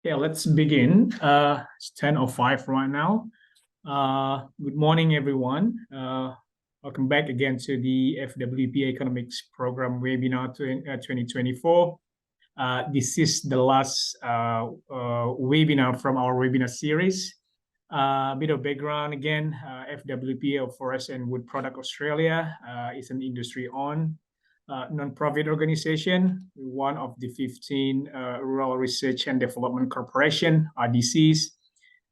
Yeah, let's begin. It's 10:05 right now. Good morning, everyone. Welcome back again to the FWPA Economics Program webinar 2024. This is the last webinar from our webinar series. A bit of background again, FWPA, or Forest and Wood Product Australia, is an industry-owned non-profit organization, one of the 15 Rural Research and Development Corporation, RDCs,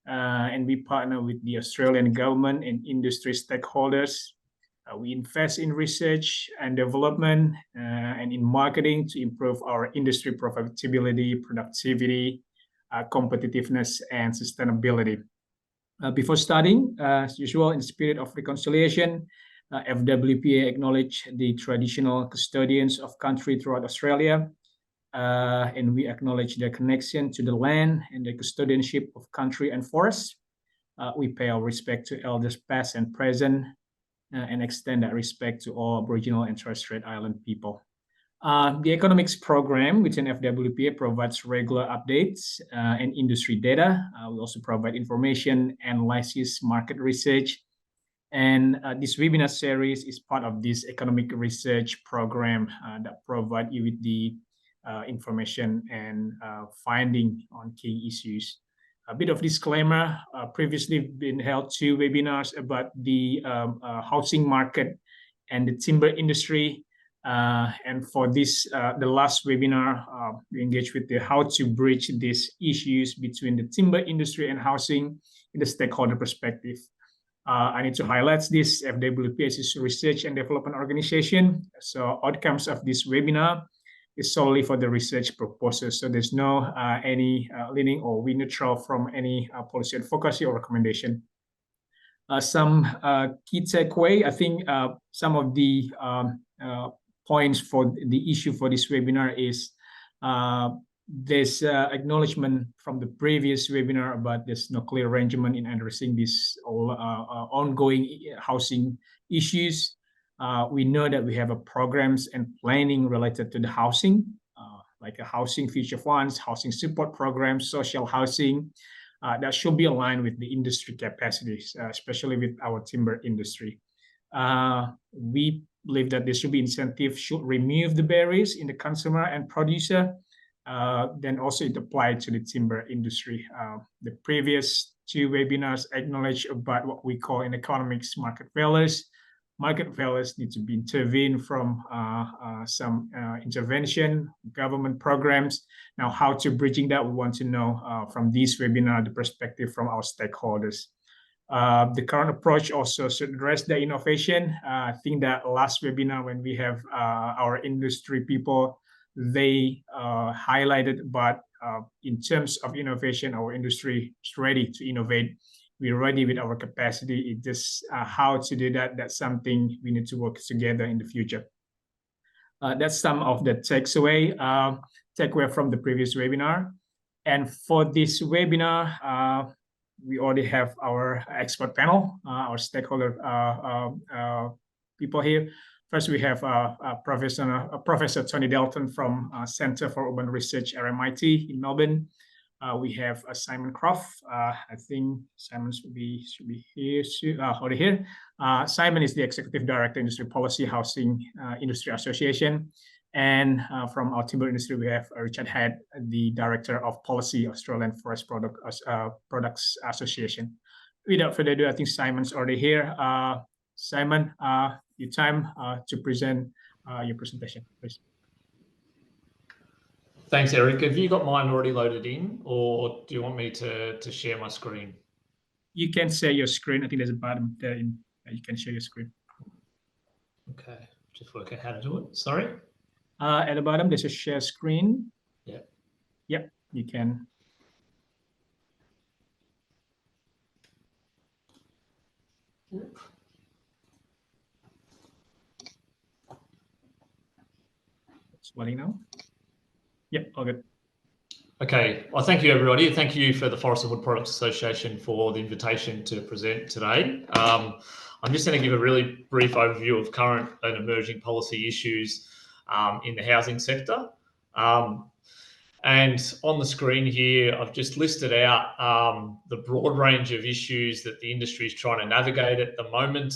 and we partner with the Australian government and industry stakeholders. We invest in research and development and in marketing to improve our industry profitability, productivity, competitiveness, and sustainability. Before starting, as usual, in the spirit of reconciliation, FWPA acknowledge the traditional custodians of country throughout Australia, and we acknowledge their connection to the land and the custodianship of country and forests. We pay our respect to elders past and present, and extend that respect to all Aboriginal and Torres Strait Island people. The economics program within FWPA provides regular updates and industry data. We also provide information, analysis, market research, and this webinar series is part of this economic research program that provide you with the information and finding on key issues. A bit of disclaimer, previously been held 2 webinars about the housing market and the timber industry. And for this, the last webinar, we engaged with the how to bridge these issues between the timber industry and housing in the stakeholder perspective. I need to highlight this. FWPA is a research and development organization. So outcomes of this webinar is solely for the research purposes. So there's no any leaning or we neutral from any policy advocacy or recommendation. Some key takeaway, I think some of the points for the issue for this webinar is there's acknowledgement from the previous webinar about there's no clear arrangement in addressing these all ongoing housing issues. We know that we have programs and planning related to the housing, like a housing future funds, housing support programs, social housing, that should be aligned with the industry capacities, especially with our timber industry. We believe that there should be incentives should remove the barriers in the consumer and producer. Then also it applied to the timber industry. The previous 2 webinars acknowledge about what we call in economics market failures. Market failures need to be intervened from some intervention, government programs. Now, how to bridging that, we want to know from this webinar, the perspective from our stakeholders. The current approach also should address the innovation. I think that last webinar, when we have our industry people, they highlighted, but in terms of innovation, our industry is ready to innovate. We're ready with our capacity. It's just how to do that. That's something we need to work together in the future. That's some of the takeaway from the previous webinar. And for this webinar, we already have our expert panel, our stakeholder people here. First, we have Professor Tony Dalton from Center for Urban Research, RMIT in Melbourne. We have Simon Croft. I think Simon should be here. Already here. Simon is the Executive Director, Industry Policy, Housing Industry Association. And from our timber industry, we have Richard Head, the Director of Policy, Australian Forest Products Association. Without further ado, I think Simon's already here. Simon, your time to present your presentation, please. Thanks, Eric. Have you got mine already loaded in, or do you want me to share my screen? You can share your screen. I think there's a button there. You can share your screen. Okay, just work out how to do it. Sorry. At the bottom, there's a share screen. Yeah. Yep, you can. It's running now. Yep, all good. Okay, well, thank you, everybody. Thank you for the Forest and Wood Products Association for the invitation to present today. I'm just going to give a really brief overview of current and emerging policy issues in the housing sector. And on the screen here, I've just listed out the broad range of issues that the industry is trying to navigate at the moment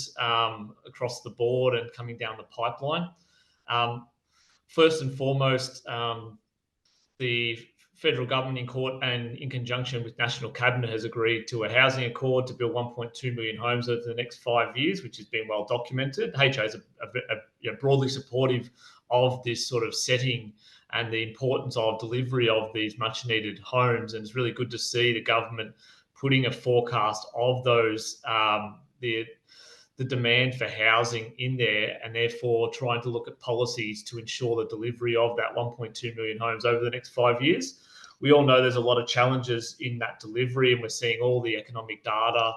across the board and coming down the pipeline. First and foremost, the federal government in court and in conjunction with National Cabinet has agreed to a housing accord to build 1.2 million homes over the next 5 years, which has been well documented. HA is broadly supportive of this sort of setting and the importance of delivery of these much needed homes. And it's really good to see the government putting a forecast of those, the demand for housing in there, and therefore trying to look at policies to ensure the delivery of that 1.2 million homes over the next 5 years. We all know there's a lot of challenges in that delivery, and we're seeing all the economic data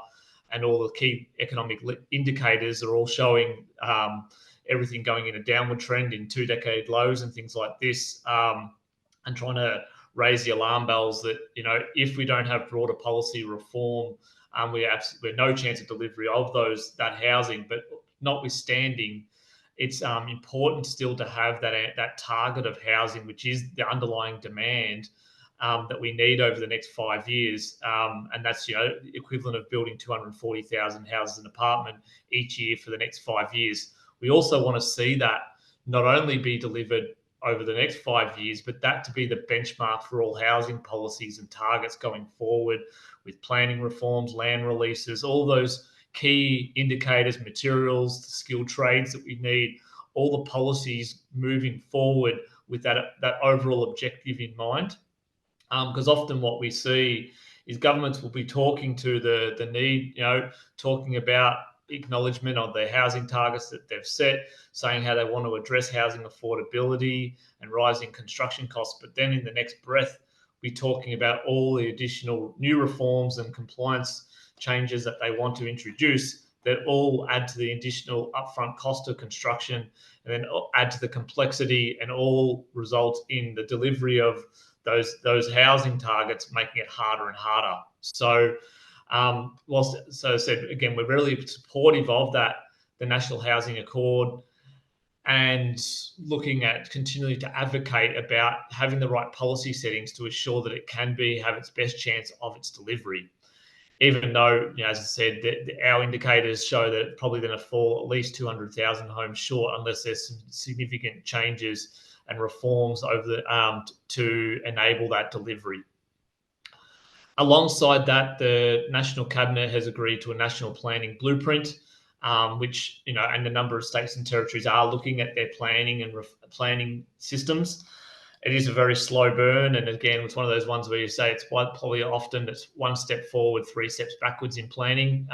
and all the key economic indicators are all showing everything going in a downward trend in 2-decade lows and things like this, and trying to raise the alarm bells that, you know, if we don't have broader policy reform, we're no chance of delivery of that housing. But notwithstanding, it's important still to have that target of housing, which is the underlying demand that we need over the next 5 years, and that's, you know, equivalent of building 240,000 houses and apartment each year for the next 5 years. We also want to see that not only be delivered over the next 5 years, but that to be the benchmark for all housing policies and targets going forward, with planning reforms, land releases, all those key indicators, materials, the skilled trades that we need, all the policies moving forward with that overall objective in mind. Because often what we see is governments will be talking to the need, you know, talking about acknowledgement of the housing targets that they've set, saying how they want to address housing affordability and rising construction costs. But then in the next breath, be talking about all the additional new reforms and compliance changes that they want to introduce that all add to the additional upfront cost of construction, and then add to the complexity, and all result in the delivery of those housing targets, making it harder and harder. So so I said, again, we're really supportive of that, the National Housing Accord, and looking at continuing to advocate about having the right policy settings to ensure that it can have its best chance of its delivery. Even though, you know, as I said, our indicators show that it's probably going to fall at least 200,000 homes short unless there's some significant changes and reforms over to enable that delivery. Alongside that, the National Cabinet has agreed to a national planning blueprint, which, you know, and a number of states and territories are looking at their planning and planning systems. It is a very slow burn, and again, it's one of those ones where you say it's probably often it's 1 step forward, 3 steps backwards in planning,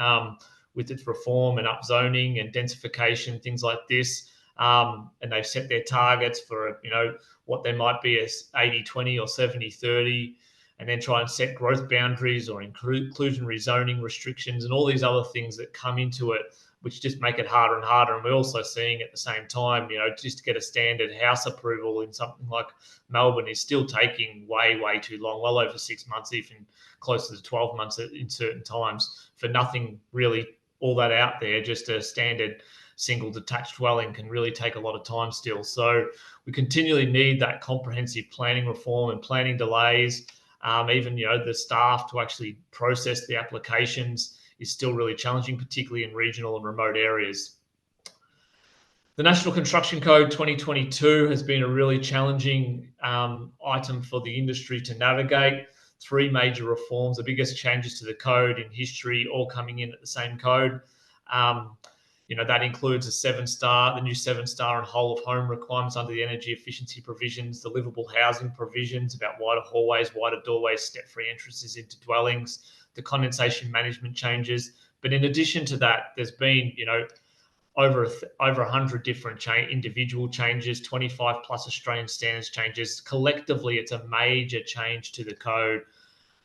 with its reform and upzoning and densification, things like this. And they've set their targets for, you know, what they might be as 80-20 or 70-30, and then try and set growth boundaries or inclusionary zoning restrictions and all these other things that come into it, which just make it harder and harder. And we're also seeing at the same time, you know, just to get a standard house approval in something like Melbourne is still taking way, way too long, well over 6 months, even closer to 12 months in certain times, for nothing really all that out there. Just a standard single detached dwelling can really take a lot of time still. So we continually need that comprehensive planning reform and planning delays. Even, you know, the staff to actually process the applications is still really challenging, particularly in regional and remote areas. The National Construction Code 2022 has been a really challenging item for the industry to navigate. 3 major reforms, the biggest changes to the code in history, all coming in at the same code. You know, that includes the new 7-star and whole of home requirements under the energy efficiency provisions, the livable housing provisions about wider hallways, wider doorways, step-free entrances into dwellings, the condensation management changes. But in addition to that, there's been, you know, over 100 different individual changes, 25 plus Australian standards changes. Collectively, it's a major change to the code.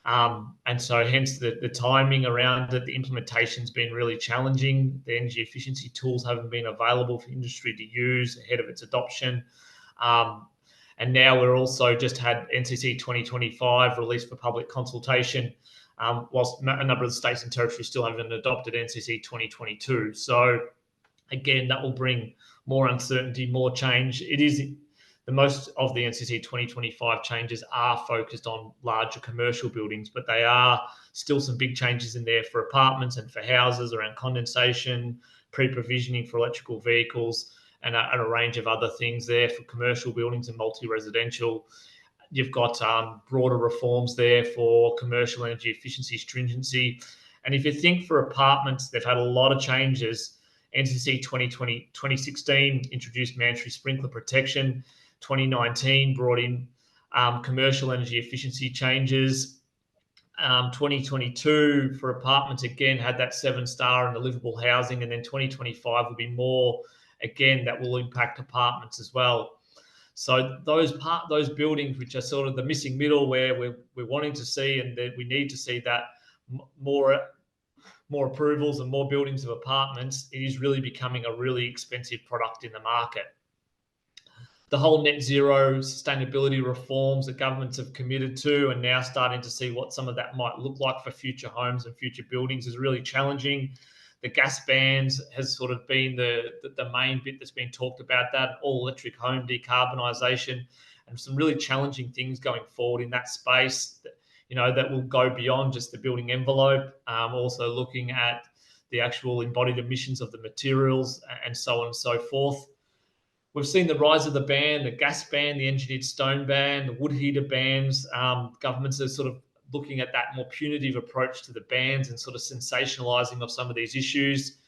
And so hence the timing around it, the implementation's been really challenging. The energy efficiency tools haven't been available for industry to use ahead of its adoption. And now we're also just had NCC 2025 released for public consultation, whilst a number of the states and territories still haven't adopted NCC 2022. So again, that will bring more uncertainty, more change. It is the most of the NCC 2025 changes are focused on larger commercial buildings, but they are still some big changes in there for apartments and for houses around condensation, pre-provisioning for electrical vehicles, and a range of other things there for commercial buildings and multi-residential. You've got broader reforms there for commercial energy efficiency stringency. And if you think for apartments, they've had a lot of changes. NCC 2016 introduced mandatory sprinkler protection. 2019 brought in commercial energy efficiency changes. 2022 for apartments, again, had that 7-star and the livable housing. And then 2025 will be more, again, that will impact apartments as well. So those buildings which are sort of the missing middle, where we're wanting to see, and that we need to see that more approvals and more buildings of apartments, it is really becoming a really expensive product in the market. The whole net zero sustainability reforms that governments have committed to, and now starting to see what some of that might look like for future homes and future buildings, is really challenging. The gas bans has sort of been the main bit that's been talked about, that all-electric home decarbonisation, and some really challenging things going forward in that space, that will go beyond just the building envelope, also looking at the actual embodied emissions of the materials and so on and so forth. We've seen the rise of the ban, the gas ban, the engineered stone ban, the wood heater bans. Governments are sort of looking at that more punitive approach to the bans and sort of sensationalising of some of these issues.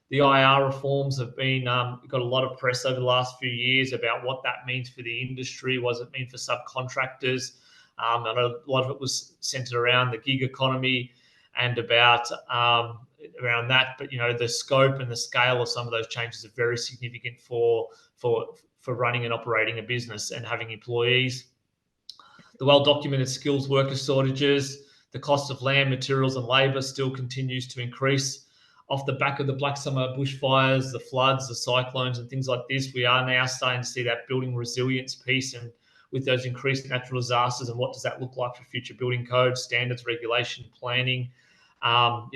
The IR reforms have been got a lot of press over the last few years about what that means for the industry. What does it mean for subcontractors? I know a lot of it was centred around the gig economy and about around that, but the scope and the scale of some of those changes are very significant for running and operating a business and having employees. The well-documented skills worker shortages, the cost of land, materials and labour still continues to increase. Off the back of the Black Summer bushfires, the floods, the cyclones and things like this, we are now starting to see that building resilience piece, and with those increased natural disasters, and what does that look like for future building codes, standards, regulation, planning? What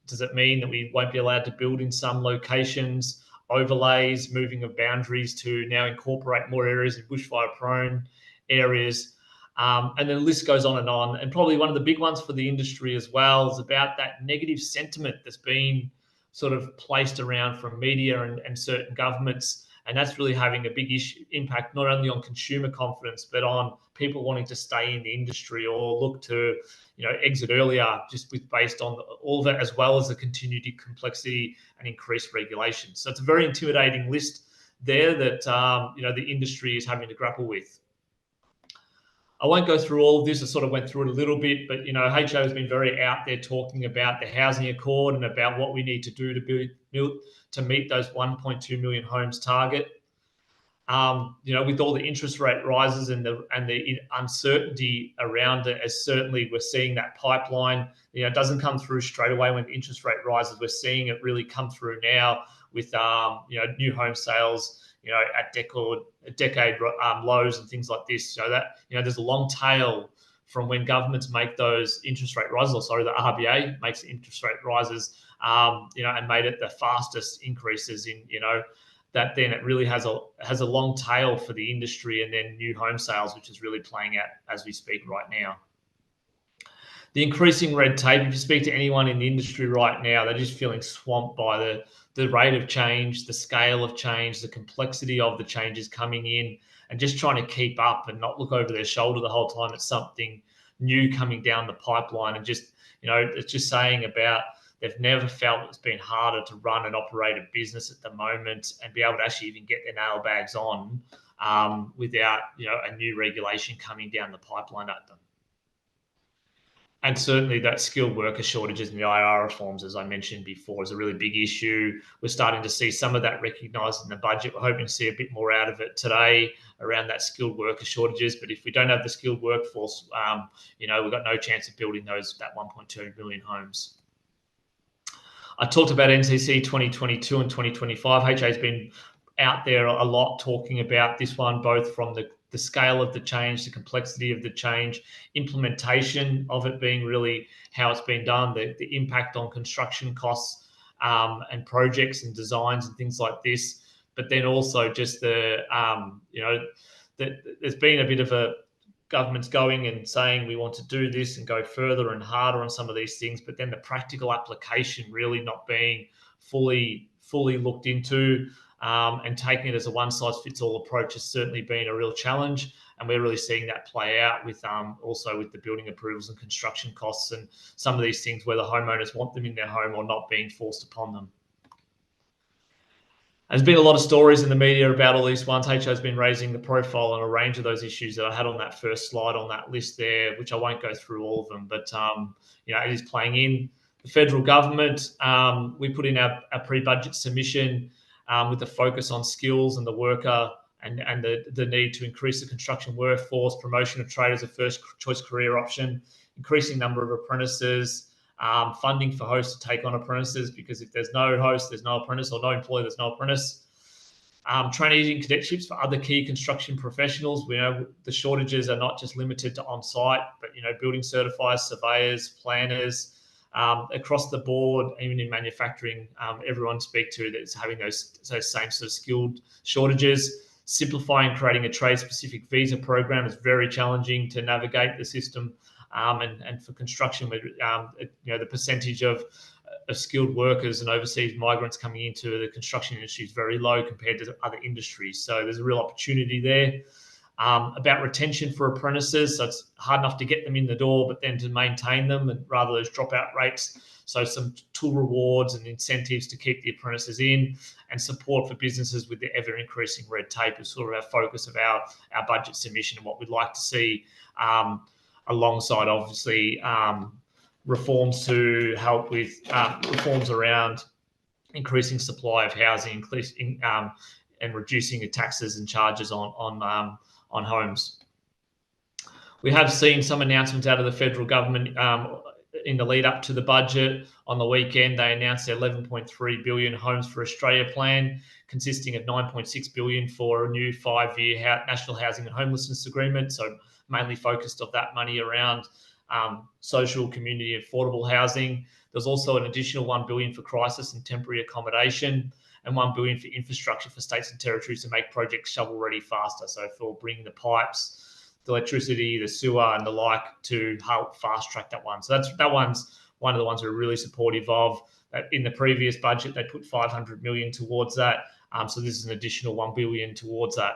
does it mean that we won't be allowed to build in some locations, overlays, moving of boundaries to now incorporate more areas in bushfire-prone areas? And then the list goes on. And probably one of the big ones for the industry as well is about that negative sentiment that's been sort of placed around from media and certain governments. And that's really having a big impact, not only on consumer confidence, but on people wanting to stay in the industry or look to, exit earlier, just based on all of it, as well as the continued complexity and increased regulation. So it's a very intimidating list there that, the industry is having to grapple with. I won't go through all of this. I sort of went through it a little bit, but, HO has been very out there talking about the housing accord and about what we need to do to meet those 1.2 million homes target. With all the interest rate rises and the uncertainty around it, as certainly we're seeing that pipeline, it doesn't come through straight away when the interest rate rises. We're seeing it really come through now with, new home sales, at decade lows and things like this. So that, there's a long tail from when governments make those interest rate rises, or sorry, the RBA makes the interest rate rises, and made it the fastest increases in, that then it really has a long tail for the industry, and then new home sales, which is really playing out as we speak right now. The increasing red tape, if you speak to anyone in the industry right now, they're just feeling swamped by the rate of change, the scale of change, the complexity of the changes coming in, and just trying to keep up and not look over their shoulder the whole time at something new coming down the pipeline. And just, it's just saying about they've never felt it's been harder to run and operate a business at the moment and be able to actually even get their nail bags on without, a new regulation coming down the pipeline at them. And certainly that skilled worker shortages and the IR reforms, as I mentioned before, is a really big issue. We're starting to see some of that recognised in the budget. We're hoping to see a bit more out of it today around that skilled worker shortages. But if we don't have the skilled workforce, we've got no chance of building that 1.2 million homes. I talked about NCC 2022 and 2025. HA has been out there a lot talking about this one, both from the scale of the change, the complexity of the change, implementation of it being really how it's been done, the impact on construction costs and projects and designs and things like this. But then also just the there's been a bit of a government's going and saying we want to do this and go further and harder on some of these things, but then the practical application really not being fully looked into, and taking it as a one-size-fits-all approach has certainly been a real challenge. And we're really seeing that play out with also with the building approvals and construction costs and some of these things where the homeowners want them in their home or not being forced upon them. There's been a lot of stories in the media about all these ones. HO's been raising the profile on a range of those issues that I had on that first slide on that list there, which I won't go through all of them, but it is playing in. The federal government, we put in our pre-budget submission with the focus on skills and the worker and the need to increase the construction workforce, promotion of trade as a first choice career option, increasing number of apprentices, funding for hosts to take on apprentices, because if there's no host, there's no apprentice, or no employee, there's no apprentice. Trainees cadetships for other key construction professionals. We know the shortages are not just limited to on-site, but building certifiers, surveyors, planners, across the board, even in manufacturing, everyone speak to that's having those same sort of skilled shortages. Simplifying and creating a trade-specific visa program is very challenging to navigate the system. And for construction, the percentage of skilled workers and overseas migrants coming into the construction industry is very low compared to other industries. So there's a real opportunity there. About retention for apprentices, so it's hard enough to get them in the door, but then to maintain them, and rather those dropout rates. So some tool rewards and incentives to keep the apprentices in, and support for businesses with the ever-increasing red tape is sort of our focus of our budget submission and what we'd like to see, alongside obviously reforms to help with reforms around increasing supply of housing, and reducing the taxes and charges on homes. We have seen some announcements out of the federal government in the lead up to the budget. On the weekend, they announced their 11.3 billion Homes for Australia plan, consisting of 9.6 billion for a new 5-year National Housing and Homelessness Agreement. So mainly focused of that money around social, community, affordable housing. There's also an additional 1 billion for crisis and temporary accommodation, and 1 billion for infrastructure for states and territories to make projects shovel-ready faster. So for bringing the pipes, the electricity, the sewer, and the like to help fast-track that one. So that one's one of the ones we're really supportive of. In the previous budget, they put 500 million towards that. So this is an additional 1 billion towards that.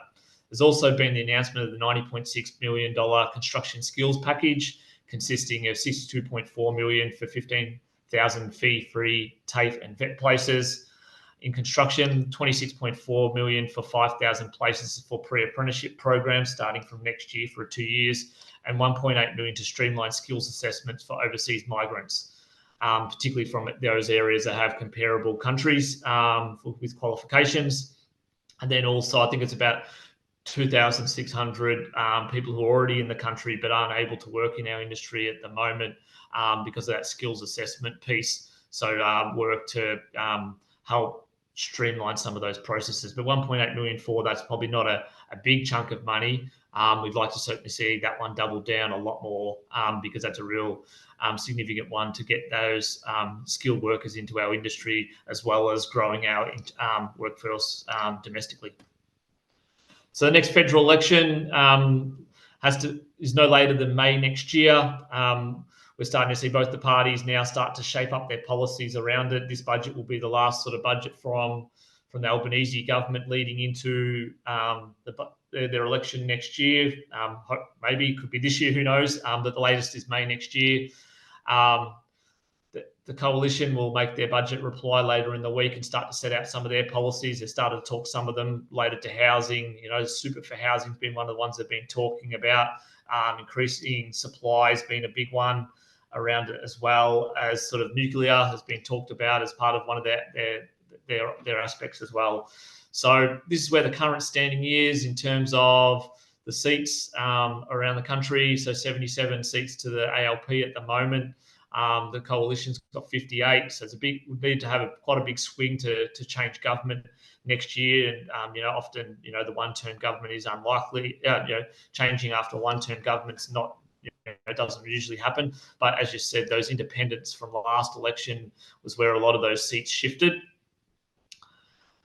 There's also been the announcement of the $90.6 million construction skills package, consisting of 62.4 million for 15,000 fee-free TAFE and VET places. In construction, 26.4 million for 5,000 places for pre-apprenticeship programs starting from next year for 2 years, and 1.8 million to streamline skills assessments for overseas migrants, particularly from those areas that have comparable countries with qualifications. And then also, I think it's about 2,600 people who are already in the country but aren't able to work in our industry at the moment because of that skills assessment piece. So work to help streamline some of those processes. But 1.8 million for that's probably not a big chunk of money. We'd like to certainly see that one double down a lot more because that's a real significant one to get those skilled workers into our industry, as well as growing our workforce domestically. So the next federal election is no later than May next year. We're starting to see both the parties now start to shape up their policies around it. This budget will be the last sort of budget from the Albanese government leading into their election next year. Maybe it could be this year, who knows? But the latest is May next year. The coalition will make their budget reply later in the week and start to set out some of their policies. They started to talk some of them related to housing. Super for housing has been one of the ones they've been talking about. Increasing supply has been a big one around it, as well as sort of nuclear has been talked about as part of one of their aspects as well. So this is where the current standing is in terms of the seats around the country. So 77 seats to the ALP at the moment. The coalition's got 58, so we need to have quite a big swing to change government next year. And often the one-term government is unlikely. Changing after one-term government's not. It doesn't usually happen. But as you said, those independents from the last election was where a lot of those seats shifted.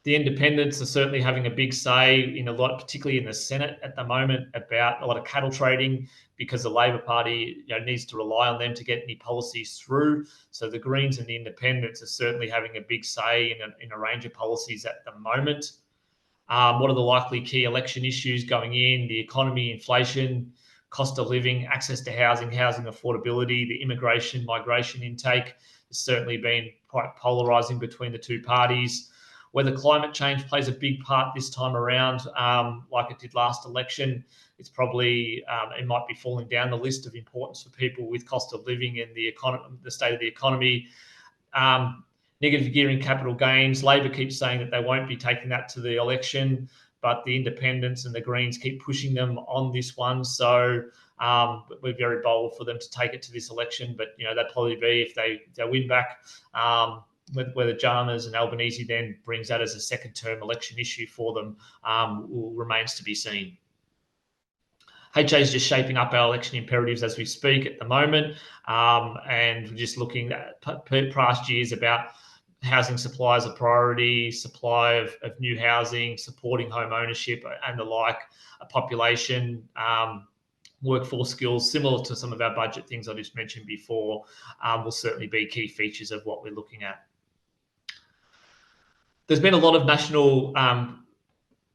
The independents are certainly having a big say in a lot, particularly in the Senate at the moment, about a lot of cattle trading, because the Labor Party needs to rely on them to get any policies through. So the Greens and the independents are certainly having a big say in a range of policies at the moment. What are the likely key election issues going in? The economy, inflation, cost of living, access to housing, housing affordability, the immigration, migration intake has certainly been quite polarising between the two parties. Whether climate change plays a big part this time around, like it did last election, it's probably, it might be falling down the list of importance for people with cost of living and the state of the economy. Negative gearing capital gains. Labor keeps saying that they won't be taking that to the election, but the independents and the Greens keep pushing them on this one. So we're very bold for them to take it to this election, but they'd probably be, if they win back, whether Chalmers and Albanese then brings that as a second term election issue for them remains to be seen. HA is just shaping up our election imperatives as we speak at the moment, and we're just looking at past years about housing supply as a priority, supply of new housing, supporting home ownership and the like, a population, workforce skills, similar to some of our budget things I just mentioned before, will certainly be key features of what we're looking at. There's been a lot of national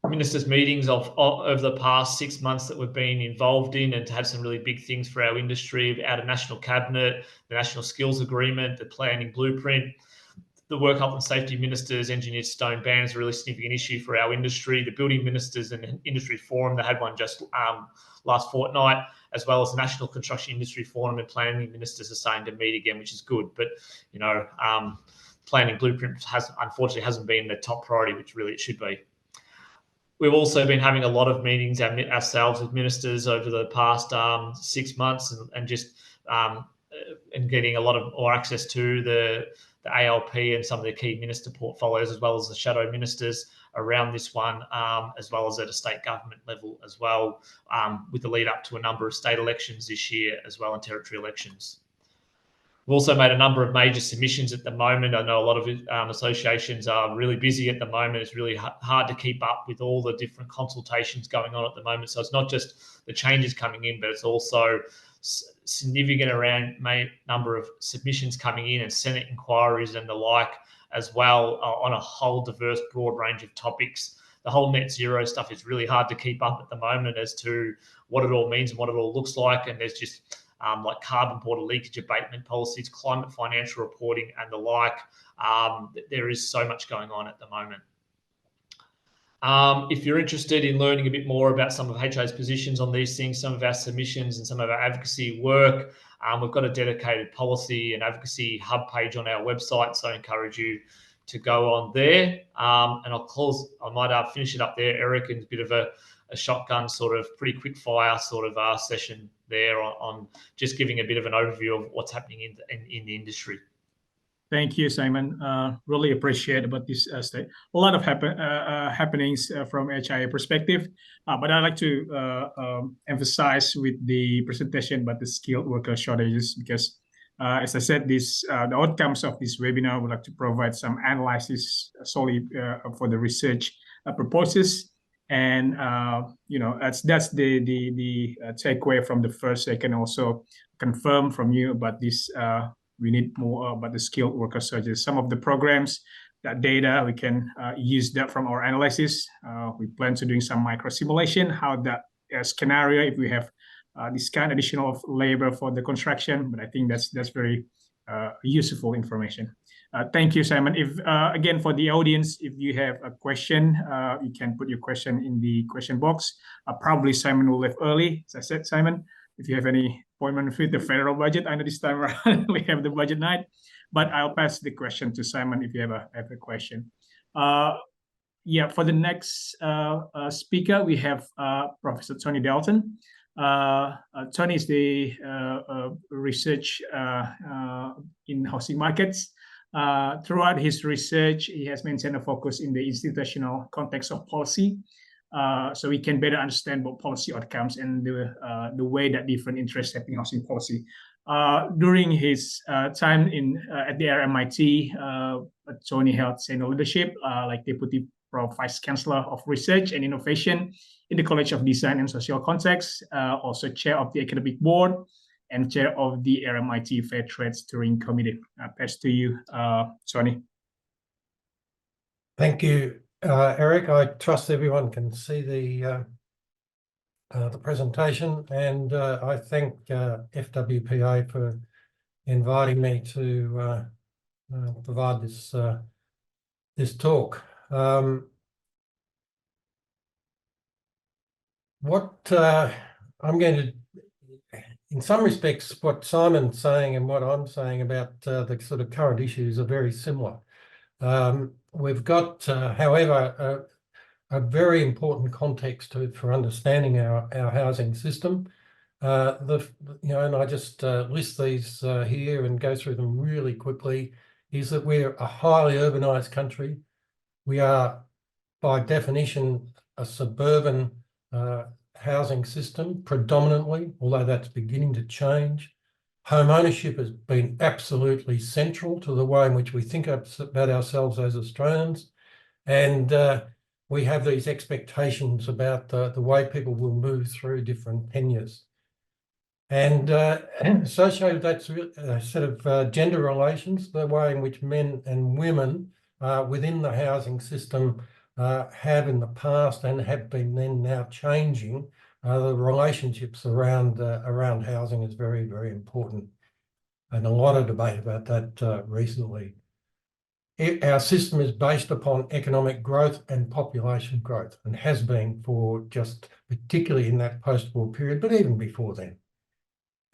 ministers' meetings over the past 6 months that we've been involved in, and to have some really big things for our industry out of National Cabinet, the National Skills Agreement, the Planning Blueprint. The Work Health and Safety Ministers engineered stone ban is a really significant issue for our industry. The Building Ministers and Industry Forum, they had one just last fortnight, as well as the National Construction Industry Forum and Planning Ministers are saying to meet again, which is good. But, Planning Blueprint unfortunately hasn't been the top priority, which really it should be. We've also been having a lot of meetings ourselves with ministers over the past 6 months and just and getting a lot of more access to the ALP and some of the key minister portfolios, as well as the shadow ministers around this one, as well as at a state government level as well, with the lead up to a number of state elections this year as well, and territory elections. We've also made a number of major submissions at the moment. I know a lot of associations are really busy at the moment. It's really hard to keep up with all the different consultations going on at the moment. So it's not just the changes coming in, but it's also significant around number of submissions coming in and Senate inquiries and the like as well, on a whole diverse, broad range of topics. The whole net zero stuff is really hard to keep up at the moment as to what it all means and what it all looks like. And there's just like carbon border leakage abatement policies, climate financial reporting and the like. There is so much going on at the moment. If you're interested in learning a bit more about some of HA's positions on these things, some of our submissions and some of our advocacy work, we've got a dedicated policy and advocacy hub page on our website, so I encourage you to go on there. And I might finish it up there, Eric, in a bit of a shotgun sort of pretty quick fire sort of session there on just giving a bit of an overview of what's happening in the industry. Thank you, Simon. Really appreciate about this state. A lot of happenings from HIA perspective, but I'd like to emphasize with the presentation about the skilled worker shortages, because as I said, the outcomes of this webinar would like to provide some analysis solely for the research purposes. And that's the takeaway from the first. I can also confirm from you about this. We need more about the skilled worker shortages. Some of the programs, that data, we can use that from our analysis. We plan to doing some micro simulation, how that scenario, if we have this kind of additional labor for the construction. But I think that's very useful information. Thank you, Simon. If again, for the audience, if you have a question, you can put your question in the question box. Probably Simon will leave early. As I said, Simon, if you have any appointment with the federal budget, I know this time around we have the budget night, but I'll pass the question to Simon if you have a question. Yeah, for the next speaker, we have Professor Tony Dalton. Tony is the research in housing markets. Throughout his research, he has maintained a focus in the institutional context of policy, so we can better understand what policy outcomes and the way that different interests shape housing policy. During his time at the RMIT, Tony held senior leadership like deputy Prof. Vice Chancellor of Research and Innovation in the College of Design and Social Context, also Chair of the Academic Board, and Chair of the RMIT Fair Trade Steering Committee. Pass to you, Tony. Thank you, Eric. I trust everyone can see the presentation, and I thank FWPA for inviting me to provide this talk. I'm going to, in some respects, what Simon's saying and what I'm saying about the sort of current issues are very similar. We've got, however, a very important context for understanding our housing system. And I just list these here and go through them really quickly, is that we're a highly urbanised country. We are, by definition, a suburban housing system predominantly, although that's beginning to change. Home ownership has been absolutely central to the way in which we think about ourselves as Australians. And we have these expectations about the way people will move through different tenures. And associated with that set of gender relations, the way in which men and women within the housing system have in the past and have been then now changing, the relationships around housing is very, very important. And a lot of debate about that recently. Our system is based upon economic growth and population growth, and has been for just particularly in that post-war period, but even before then.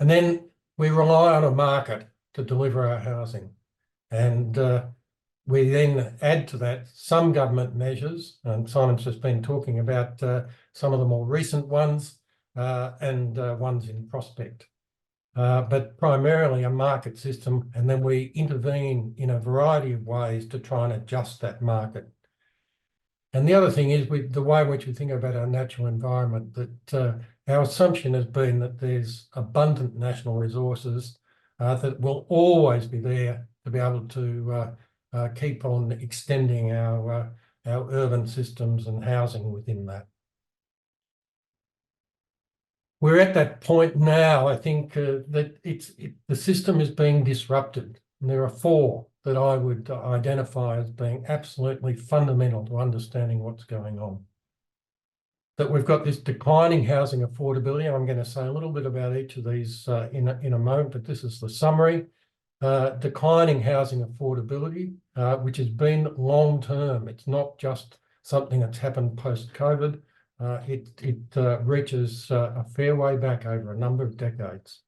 And then we rely on a market to deliver our housing. And we then add to that some government measures, and Simon's just been talking about some of the more recent ones and ones in prospect. But primarily a market system, and then we intervene in a variety of ways to try and adjust that market. And the other thing is the way in which we think about our natural environment, that our assumption has been that there's abundant national resources that will always be there to be able to keep on extending our urban systems and housing within that. We're at that point now, I think, that the system is being disrupted. And there are four that I would identify as being absolutely fundamental to understanding what's going on. That we've got this declining housing affordability. I'm going to say a little bit about each of these in a moment, but this is the summary. Declining housing affordability, which has been long-term. It's not just something that's happened post-COVID. It reaches a fair way back over a number of decades.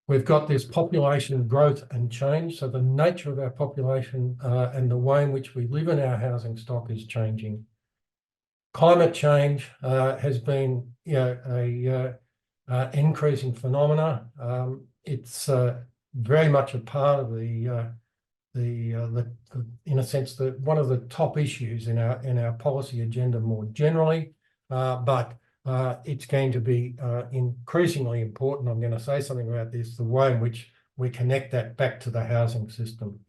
We've got this population growth and change. So the nature of our population and the way in which we live in our housing stock is changing. Climate change has been, an increasing phenomena. It's very much a part of the in a sense, one of the top issues in our policy agenda more generally. But it's going to be increasingly important. I'm going to say something about this, the way in which we connect that back to the housing system.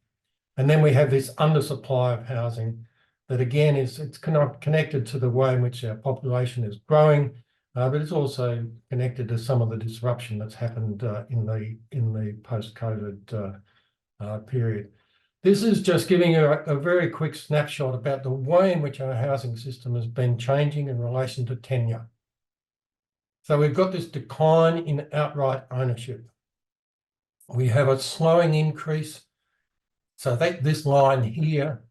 And then we have this undersupply of housing that, again, it's connected to the way in which our population is growing, but it's also connected to some of the disruption that's happened in the post-COVID period. This is just giving you a very quick snapshot about the way in which our housing system has been changing in relation to tenure. So we've got this decline in outright ownership. We have a slowing increase. So this line here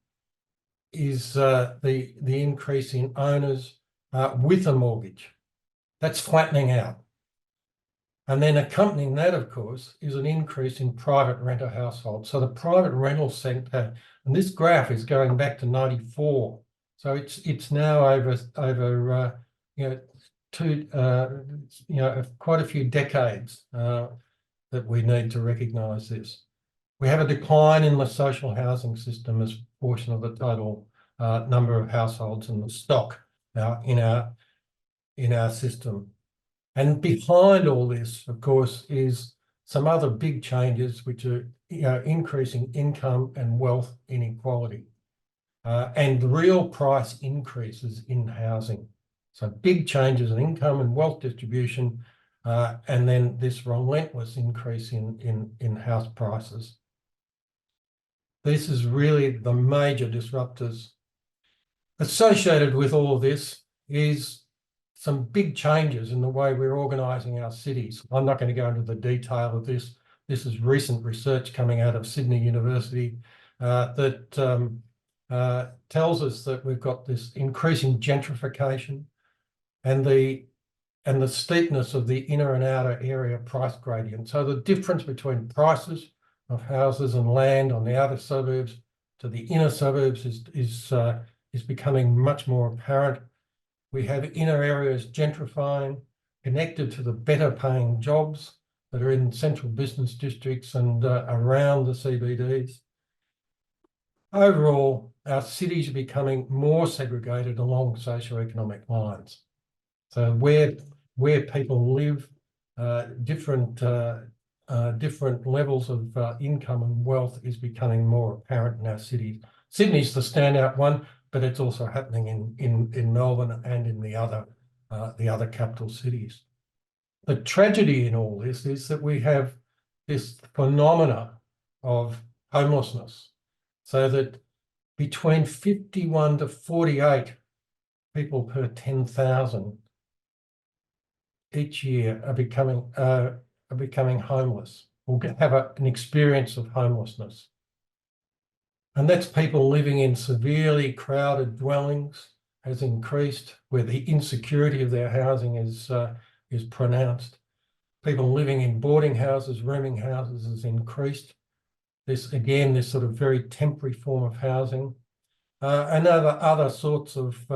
is the increase in owners with a mortgage. That's flattening out. And then accompanying that, of course, is an increase in private renter households. So the private rental sector, and this graph is going back to 94. So it's now over quite a few decades that we need to recognise this. We have a decline in the social housing system as a portion of the total number of households in the stock in our system. And behind all this, of course, is some other big changes, which are increasing income and wealth inequality. and real price increases in housing. So big changes in income and wealth distribution, and then this relentless increase in house prices. This is really the major disruptors. Associated with all of this is some big changes in the way we're organising our cities. I'm not going to go into the detail of this. This is recent research coming out of Sydney University that tells us that we've got this increasing gentrification and the steepness of the inner and outer area price gradient. So the difference between prices of houses and land on the outer suburbs to the inner suburbs is becoming much more apparent. We have inner areas gentrifying, connected to the better paying jobs that are in central business districts and around the CBDs. Overall, our cities are becoming more segregated along socioeconomic lines. So where people live, different levels of income and wealth is becoming more apparent in our cities. Sydney's the standout one, but it's also happening in Melbourne and in the other capital cities. The tragedy in all this is that we have this phenomena of homelessness, so that between 51 to 48 people per 10,000 each year are becoming homeless or have an experience of homelessness. And that's people living in severely crowded dwellings has increased, where the insecurity of their housing is pronounced. People living in boarding houses, rooming houses has increased. This sort of very temporary form of housing, and other sorts of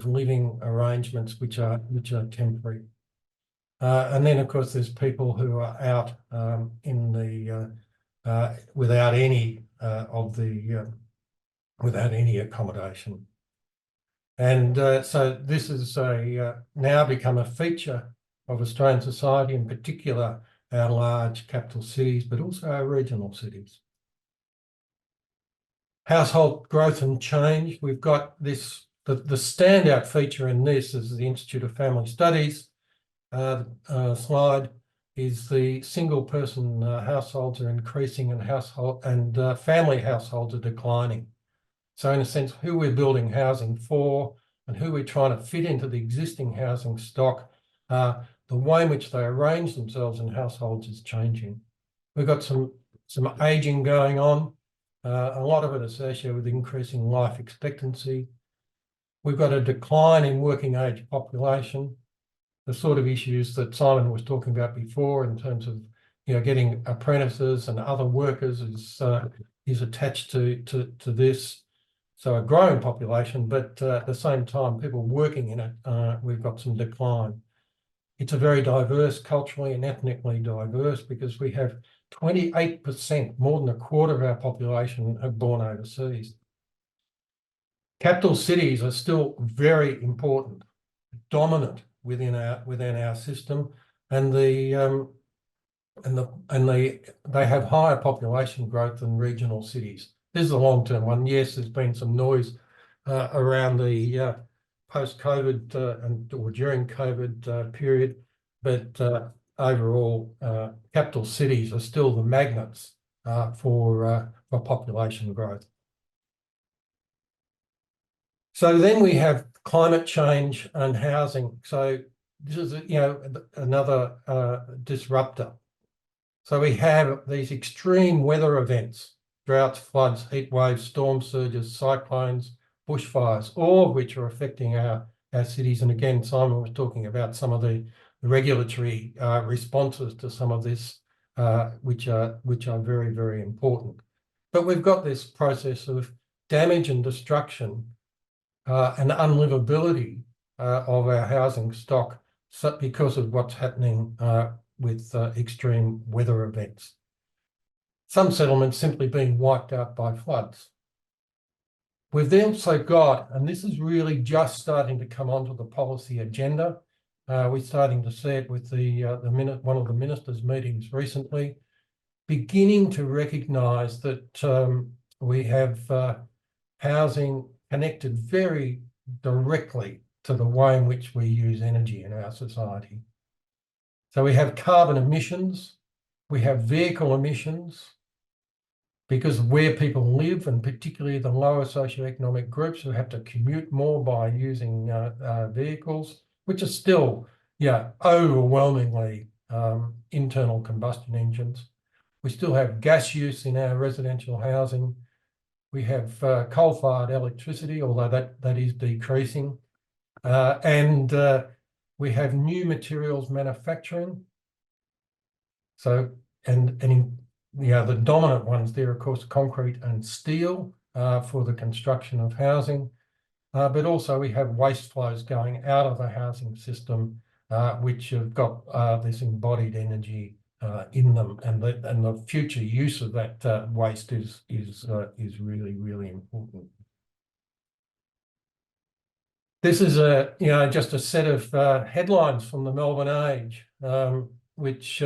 living arrangements which are temporary. And then, of course, there's people who are out without any accommodation. And so this is now become a feature of Australian society, in particular our large capital cities, but also our regional cities. Household growth and change. We've got this, the standout feature in this is the Institute of Family Studies slide, is the single person households are increasing and family households are declining. So in a sense, who we're building housing for and who we're trying to fit into the existing housing stock, the way in which they arrange themselves in households is changing. We've got some ageing going on, a lot of it associated with increasing life expectancy. We've got a decline in working age population, the sort of issues that Simon was talking about before in terms of getting apprentices and other workers is attached to this. So a growing population, but at the same time, people working in it, we've got some decline. It's a very diverse, culturally and ethnically diverse, because we have 28%, more than a quarter of our population are born overseas. Capital cities are still very important, dominant within our system, and they have higher population growth than regional cities. This is a long-term one. Yes, there's been some noise around the post-COVID or during COVID period, but overall, capital cities are still the magnets for population growth. So then we have climate change and housing. So this is another disruptor. So we have these extreme weather events: droughts, floods, heat waves, storm surges, cyclones, bushfires, all of which are affecting our cities. And again, Simon was talking about some of the regulatory responses to some of this, which are very, very important. But we've got this process of damage and destruction and unlivability of our housing stock because of what's happening with extreme weather events. Some settlements simply being wiped out by floods. We've also got, and this is really just starting to come onto the policy agenda, we're starting to see it with one of the ministers' meetings recently, beginning to recognise that we have housing connected very directly to the way in which we use energy in our society. So we have carbon emissions, we have vehicle emissions, because of where people live, and particularly the lower socioeconomic groups who have to commute more by using vehicles, which are still, overwhelmingly internal combustion engines. We still have gas use in our residential housing. We have coal-fired electricity, although that is decreasing. And we have new materials manufacturing. So, the dominant ones there, of course, concrete and steel for the construction of housing. But also we have waste flows going out of the housing system, which have got this embodied energy in them, and the future use of that waste is really, really important. This is just a set of headlines from the Melbourne Age, which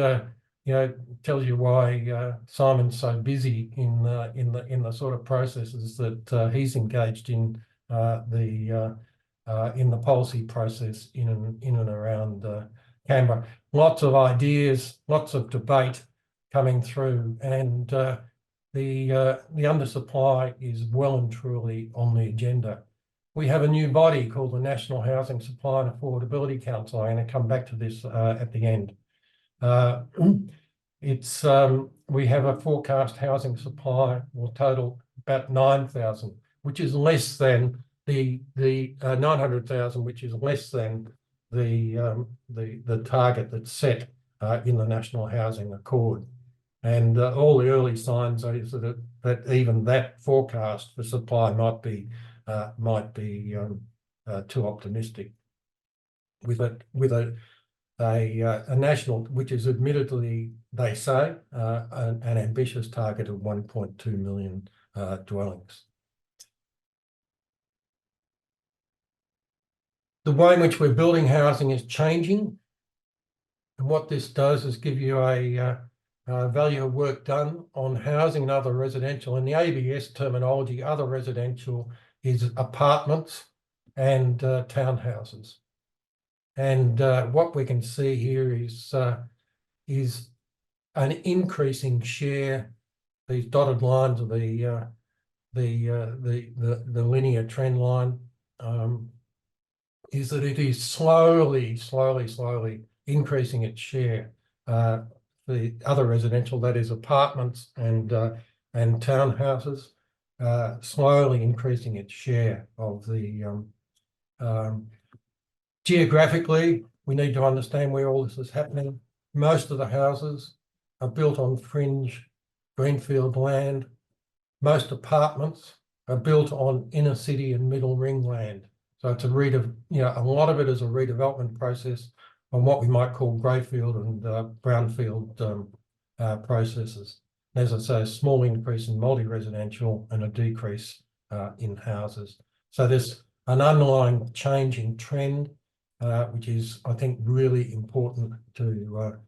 tells you why Simon's so busy in the sort of processes that he's engaged in the policy process in and around Canberra. Lots of ideas, lots of debate coming through, and the undersupply is well and truly on the agenda. We have a new body called the National Housing Supply and Affordability Council. I'm going to come back to this at the end. We have a forecast housing supply will total about 9,000, which is less than the 900,000, which is less than the target that's set in the National Housing Accord. And all the early signs are that even that forecast for supply might be too optimistic. With a national, which is admittedly, they say, an ambitious target of 1.2 million dwellings. The way in which we're building housing is changing, and what this does is give you a value of work done on housing and other residential. In the ABS terminology, other residential is apartments and townhouses. And what we can see here is an increasing share. These dotted lines are the linear trend line. Is that it is slowly increasing its share. The other residential, that is apartments and townhouses, slowly increasing its share of the geographically. We need to understand where all this is happening. Most of the houses are built on fringe greenfield land. Most apartments are built on inner city and middle ring land. So it's a lot of it is a redevelopment process on what we might call greyfield and brownfield processes. As I say, a small increase in multi-residential and a decrease in houses. So there's an underlying change in trend, which is, I think, really important to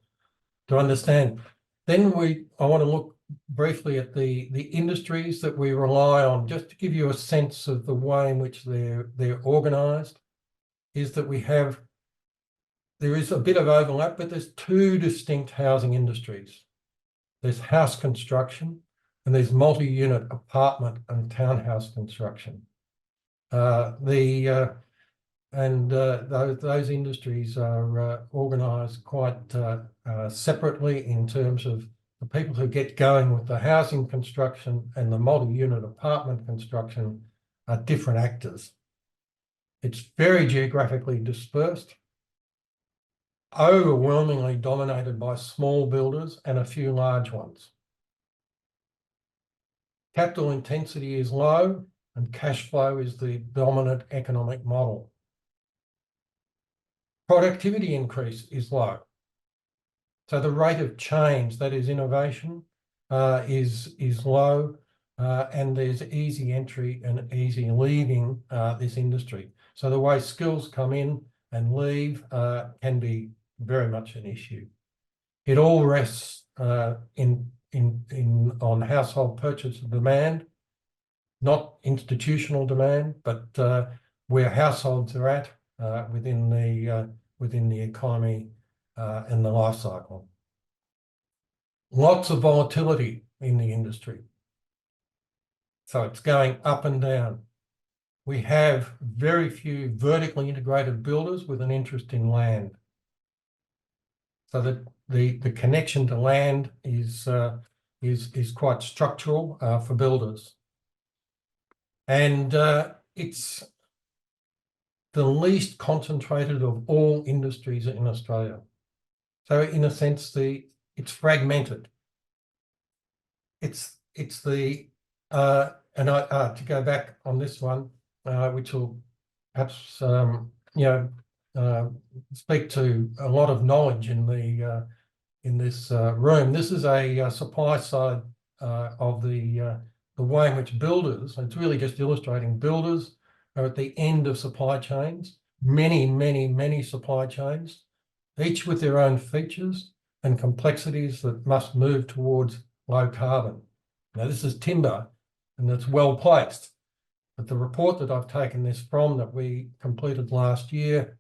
understand. Then I want to look briefly at the industries that we rely on, just to give you a sense of the way in which they're organised. Is that there is a bit of overlap, but there's two distinct housing industries. There's house construction and there's multi-unit apartment and townhouse construction. Those industries are organised quite separately in terms of the people who get going with the housing construction and the multi-unit apartment construction are different actors. It's very geographically dispersed, overwhelmingly dominated by small builders and a few large ones. Capital intensity is low and cash flow is the dominant economic model. Productivity increase is low. So the rate of change, that is innovation, is low, and there's easy entry and easy leaving this industry. So the way skills come in and leave can be very much an issue. It all rests on household purchase demand. not institutional demand, but where households are at within the economy and the life cycle. Lots of volatility in the industry. So it's going up and down. We have very few vertically integrated builders with an interest in land. So that the connection to land is quite structural for builders. And it's the least concentrated of all industries in Australia. So in a sense, it's fragmented. It's the and to go back on this one, which will perhaps speak to a lot of knowledge in this room. This is a supply side of the way in which builders. It's really just illustrating builders are at the end of supply chains. Many supply chains, each with their own features and complexities that must move towards low carbon. Now, this is timber, and it's well placed. But the report that I've taken this from, that we completed last year,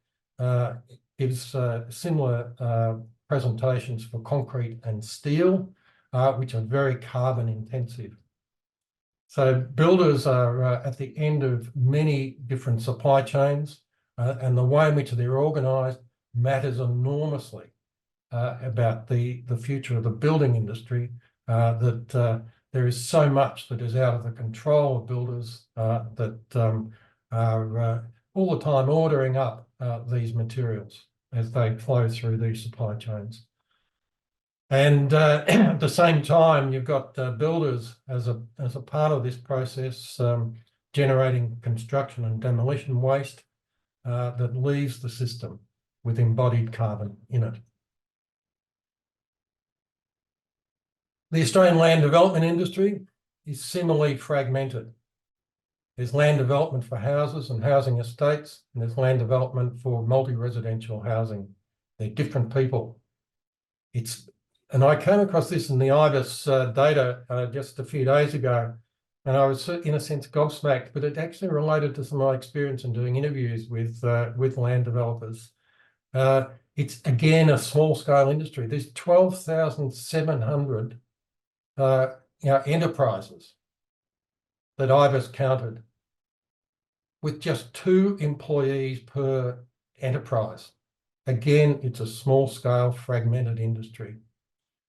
gives similar presentations for concrete and steel, which are very carbon intensive. So builders are at the end of many different supply chains, and the way in which they're organised matters enormously about the future of the building industry, that there is so much that is out of the control of builders that are all the time ordering up these materials as they flow through these supply chains. And at the same time, you've got builders as a part of this process generating construction and demolition waste that leaves the system with embodied carbon in it. The Australian land development industry is similarly fragmented. There's land development for houses and housing estates, and there's land development for multi-residential housing. They're different people. And I came across this in the IBIS data just a few days ago, and I was in a sense gobsmacked, but it actually related to some of my experience in doing interviews with land developers. It's again a small-scale industry. There's 12,700 enterprises that IBIS counted, with just 2 employees per enterprise. Again, it's a small-scale, fragmented industry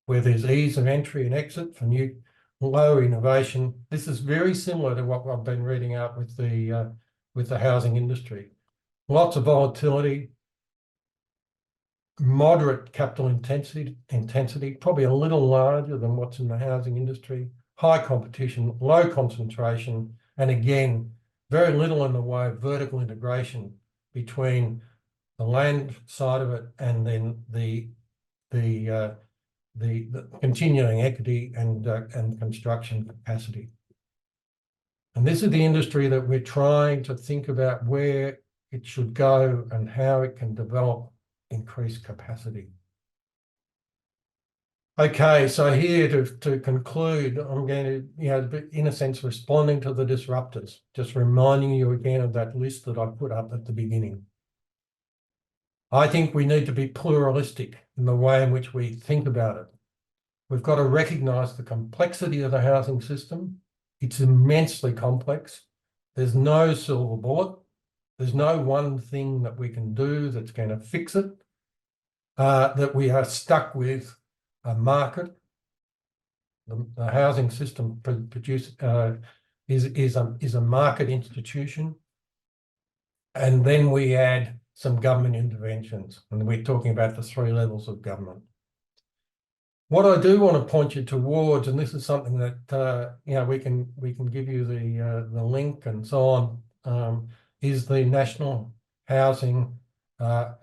where there's ease of entry and exit for new, low innovation. This is very similar to what I've been reading out with the housing industry. Lots of volatility, moderate capital intensity, probably a little larger than what's in the housing industry, high competition, low concentration, and again, very little in the way of vertical integration between the land side of it and then the continuing equity and construction capacity. And this is the industry that we're trying to think about where it should go and how it can develop increased capacity. Okay, so here to conclude, I'm going to, in a sense, responding to the disruptors, just reminding you again of that list that I put up at the beginning. I think we need to be pluralistic in the way in which we think about it. We've got to recognise the complexity of the housing system. It's immensely complex. There's no silver bullet. There's no one thing that we can do that's going to fix it. That we are stuck with a market. The housing system is a market institution. And then we add some government interventions, and we're talking about the 3 levels of government. What I do want to point you towards, and this is something that we can give you the link and so on, is the National Housing I've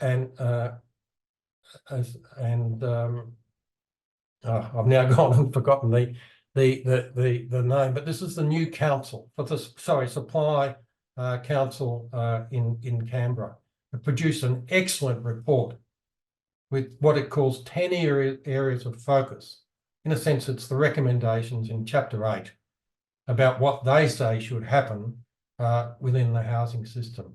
now gone and forgotten the name, but this is the new council for the Supply Council in Canberra. It produced an excellent report with what it calls 10 areas of focus. In a sense, it's the recommendations in Chapter 8 about what they say should happen within the housing system.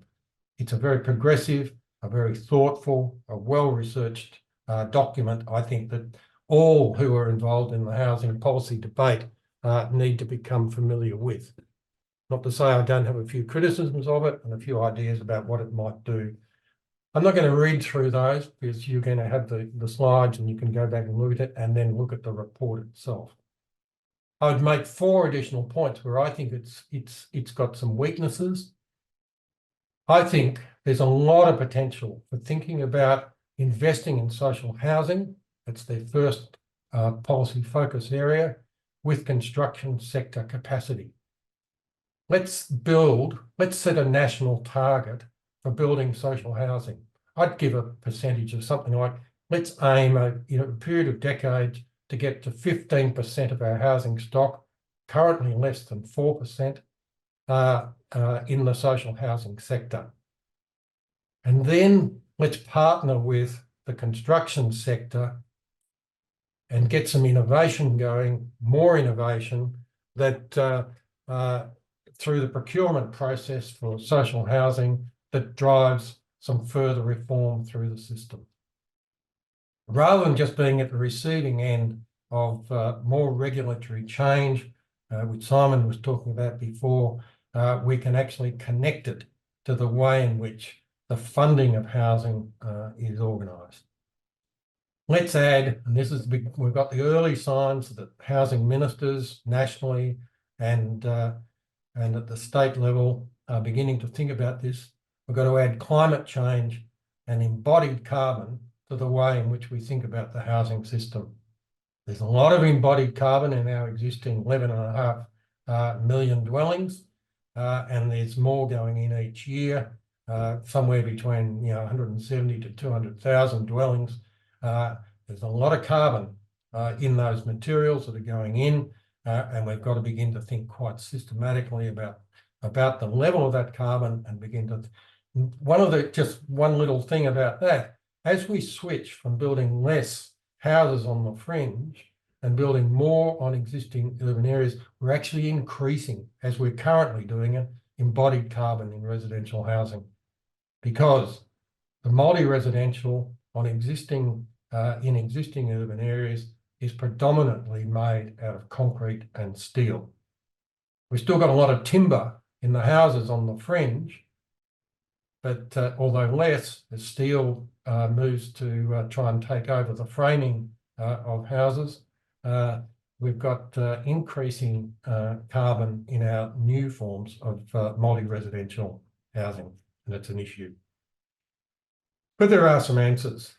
It's a very progressive, a very thoughtful, a well-researched document. I think that all who are involved in the housing policy debate need to become familiar with. Not to say I don't have a few criticisms of it and a few ideas about what it might do. I'm not going to read through those because you're going to have the slides and you can go back and look at it and then look at the report itself. I would make 4 additional points where I think it's got some weaknesses. I think there's a lot of potential for thinking about investing in social housing. It's their first policy focus area with construction sector capacity. Let's set a national target for building social housing. I'd give a percentage of something like, let's aim a period of decades to get to 15% of our housing stock, currently less than 4% in the social housing sector. And then let's partner with the construction sector and get some innovation going, more innovation that through the procurement process for social housing that drives some further reform through the system. Rather than just being at the receiving end of more regulatory change, which Simon was talking about before, we can actually connect it to the way in which the funding of housing is organised. Let's add, and this is big, we've got the early signs that housing ministers nationally and at the state level are beginning to think about this. We've got to add climate change and embodied carbon to the way in which we think about the housing system. There's a lot of embodied carbon in our existing 11.5 million dwellings, and there's more going in each year, somewhere between 170 to 200,000 dwellings. There's a lot of carbon in those materials that are going in, and we've got to begin to think quite systematically about the level of that carbon and begin to. Just one little thing about that, as we switch from building less houses on the fringe and building more on existing urban areas, we're actually increasing, as we're currently doing it, embodied carbon in residential housing, because the multi-residential on existing in existing urban areas is predominantly made out of concrete and steel. We've still got a lot of timber in the houses on the fringe, but although less, as steel moves to try and take over the framing of houses, we've got increasing carbon in our new forms of multi-residential housing, and it's an issue. But there are some answers.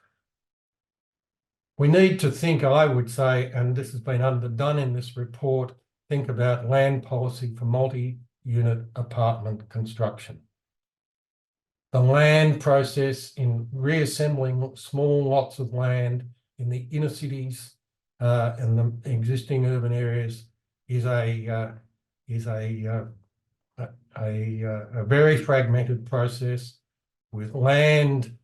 We need to think, I would say, and this has been underdone in this report, think about land policy for multi-unit apartment construction. The land process in reassembling small lots of land in the inner cities and the existing urban areas is a very fragmented process with land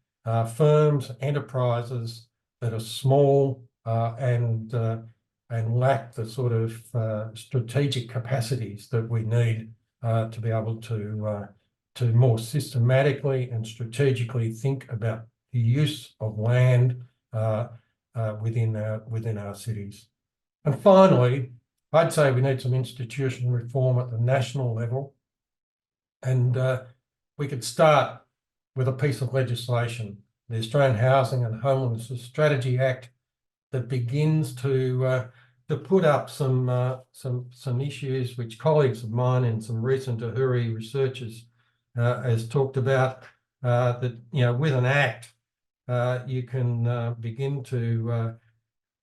firms, enterprises that are small and lack the sort of strategic capacities that we need to be able to more systematically and strategically think about the use of land within our cities. And finally, I'd say we need some institutional reform at the national level, and we could start with a piece of legislation, the Australian Housing and Homelessness Strategy Act, that begins to put up some issues which colleagues of mine and some recent Ahuri researchers has talked about, that with an act you can begin to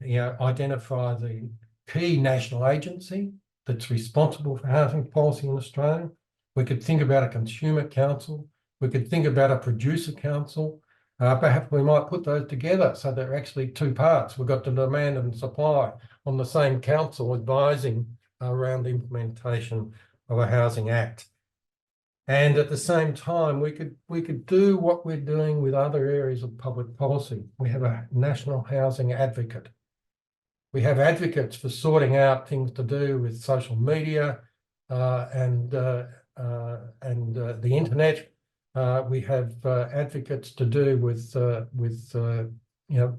identify the key national agency that's responsible for housing policy in Australia. We could think about a consumer council. We could think about a producer council. Perhaps we might put those together so they're actually two parts. We've got the demand and supply on the same council advising around the implementation of a housing act. And at the same time, we could do what we're doing with other areas of public policy. We have a national housing advocate. We have advocates for sorting out things to do with social media, and the internet. We have advocates to do with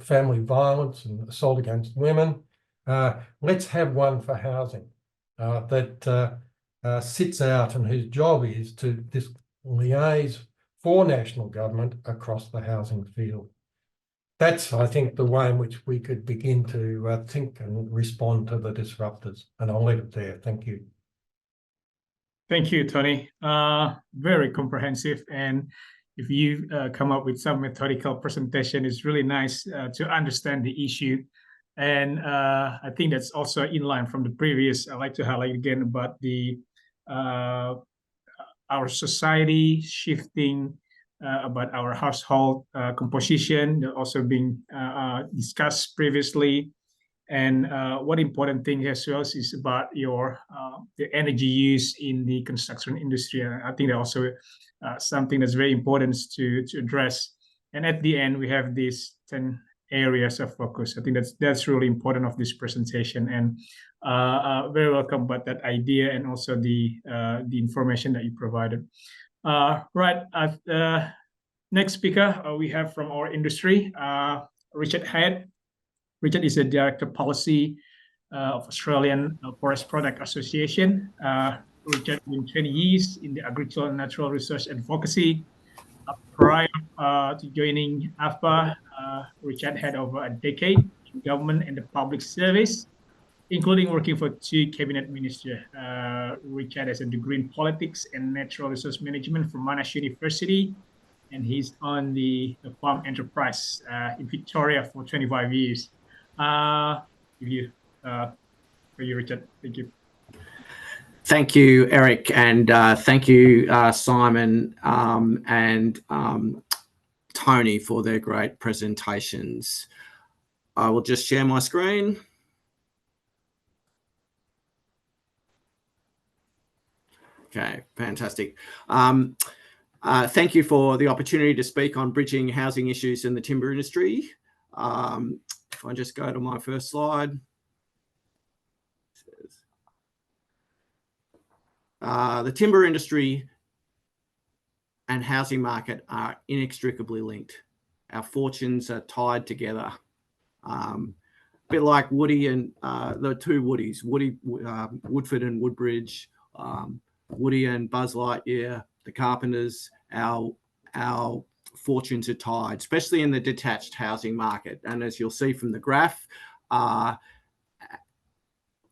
family violence and assault against women. Let's have one for housing that sits out and whose job is to liaise for national government across the housing field. That's, I think, the way in which we could begin to think and respond to the disruptors. And I'll leave it there. Thank you. Thank you, Tony. Very comprehensive. And if you come up with some methodical presentation, it's really nice to understand the issue. And I think that's also in line from the previous. I'd like to highlight again about the our society shifting, about our household composition, also being discussed previously. And what important thing as well is about your the energy use in the construction industry. And I think that also something that's very important to address. And at the end, we have these 10 areas of focus. I think that's really important of this presentation, and very welcome about that idea and also the information that you provided. Right, next speaker we have from our industry, Richard Head. Richard is a Director of Policy of Australian Forest Product Association. Richard been 20 years in the agricultural and natural research advocacy. Prior to joining AFPA, Richard had over a decade in government and the public service, including working for 2 cabinet ministers. Richard has a degree in politics and natural resource management from Monash University, and he's on the farm enterprise in Victoria for 25 years. For you, Richard. Thank you. Thank you, Eric, and thank you, Simon and Tony, for their great presentations. I will just share my screen. Okay, fantastic. Thank you for the opportunity to speak on bridging housing issues in the timber industry. If I just go to my first slide. The timber industry and housing market are inextricably linked. Our fortunes are tied together. A bit like Woody and the 2 Woodies, Woodford and Woodbridge, Woody and Buzz Lightyear, the Carpenters. Our fortunes are tied, especially in the detached housing market. And as you'll see from the graph,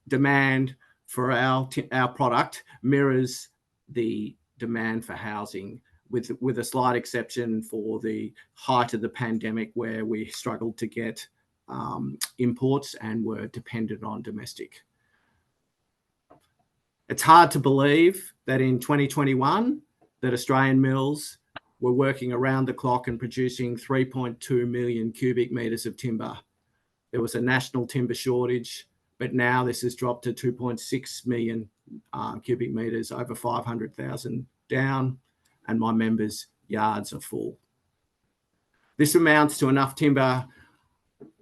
demand for our product mirrors the demand for housing, with a slight exception for the height of the pandemic, where we struggled to get imports and were dependent on domestic. It's hard to believe that in 2021 that Australian mills were working around the clock and producing 3.2 million cubic metres of timber. There was a national timber shortage, but now this has dropped to 2.6 million cubic metres, over 500,000 down, and my members' yards are full. This amounts to enough timber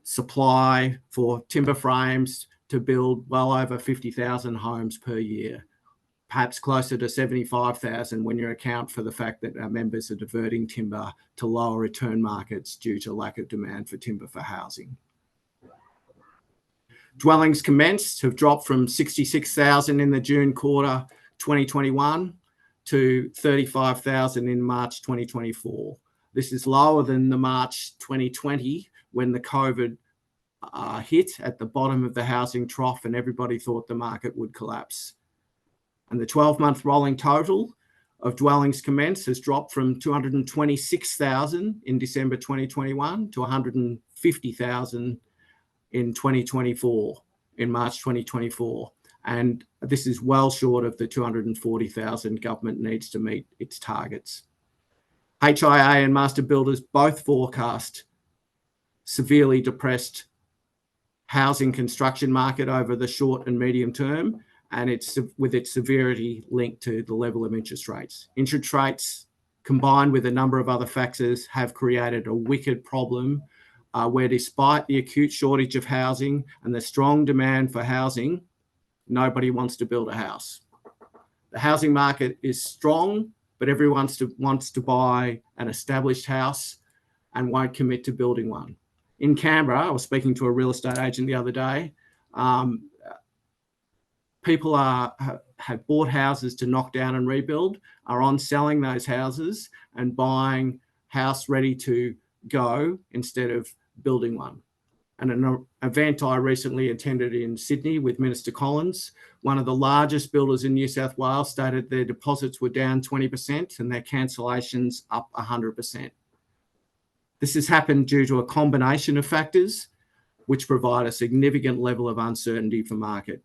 supply for timber frames to build well over 50,000 homes per year, perhaps closer to 75,000 when you account for the fact that our members are diverting timber to lower return markets due to lack of demand for timber for housing. Dwellings commenced have dropped from 66,000 in the June quarter 2021 to 35,000 in March 2024. This is lower than the March 2020 when the COVID hit at the bottom of the housing trough and everybody thought the market would collapse. And the 12-month rolling total of dwellings commenced has dropped from 226,000 in December 2021 to 150,000 in 2024, in March 2024. And this is well short of the 240,000 government needs to meet its targets. HIA and master builders both forecast severely depressed housing construction market over the short and medium term, and it's with its severity linked to the level of interest rates. Interest rates, combined with a number of other factors, have created a wicked problem where, despite the acute shortage of housing and the strong demand for housing, nobody wants to build a house. The housing market is strong, but everyone wants to buy an established house and won't commit to building one. In Canberra, I was speaking to a real estate agent the other day. People have bought houses to knock down and rebuild, are on selling those houses and buying house ready to go instead of building one. And an event I recently attended in Sydney with Minister Collins, one of the largest builders in New South Wales stated their deposits were down 20% and their cancellations up 100%. This has happened due to a combination of factors which provide a significant level of uncertainty for market.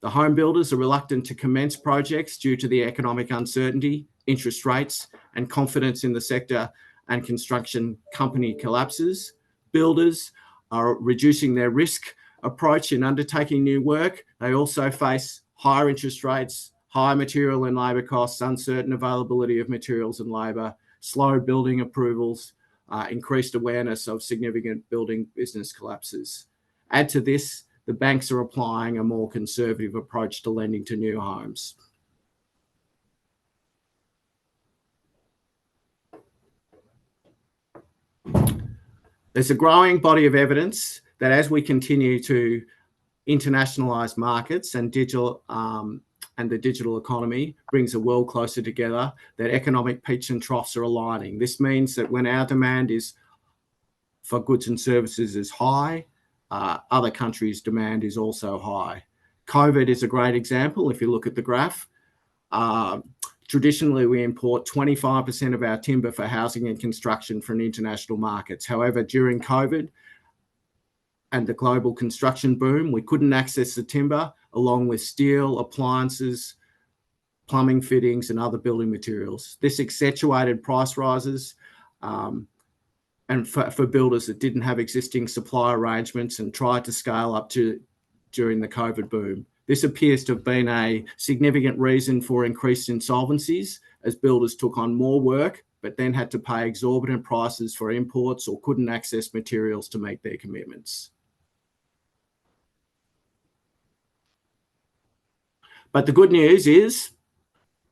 The home builders are reluctant to commence projects due to the economic uncertainty, interest rates, and confidence in the sector and construction company collapses. Builders are reducing their risk approach in undertaking new work. They also face higher interest rates, higher material and labour costs, uncertain availability of materials and labour, slow building approvals, increased awareness of significant building business collapses. Add to this, the banks are applying a more conservative approach to lending to new homes. There's a growing body of evidence that as we continue to internationalise markets and the digital economy brings the world closer together, that economic peaks and troughs are aligning. This means that when our demand for goods and services is high, other countries' demand is also high. COVID is a great example. If you look at the graph, traditionally we import 25% of our timber for housing and construction from international markets. However, during COVID and the global construction boom, we couldn't access the timber along with steel, appliances, plumbing fittings and other building materials. This accentuated price rises and for builders that didn't have existing supply arrangements and tried to scale up during the COVID boom. This appears to have been a significant reason for increased insolvencies as builders took on more work, but then had to pay exorbitant prices for imports or couldn't access materials to meet their commitments. But the good news is,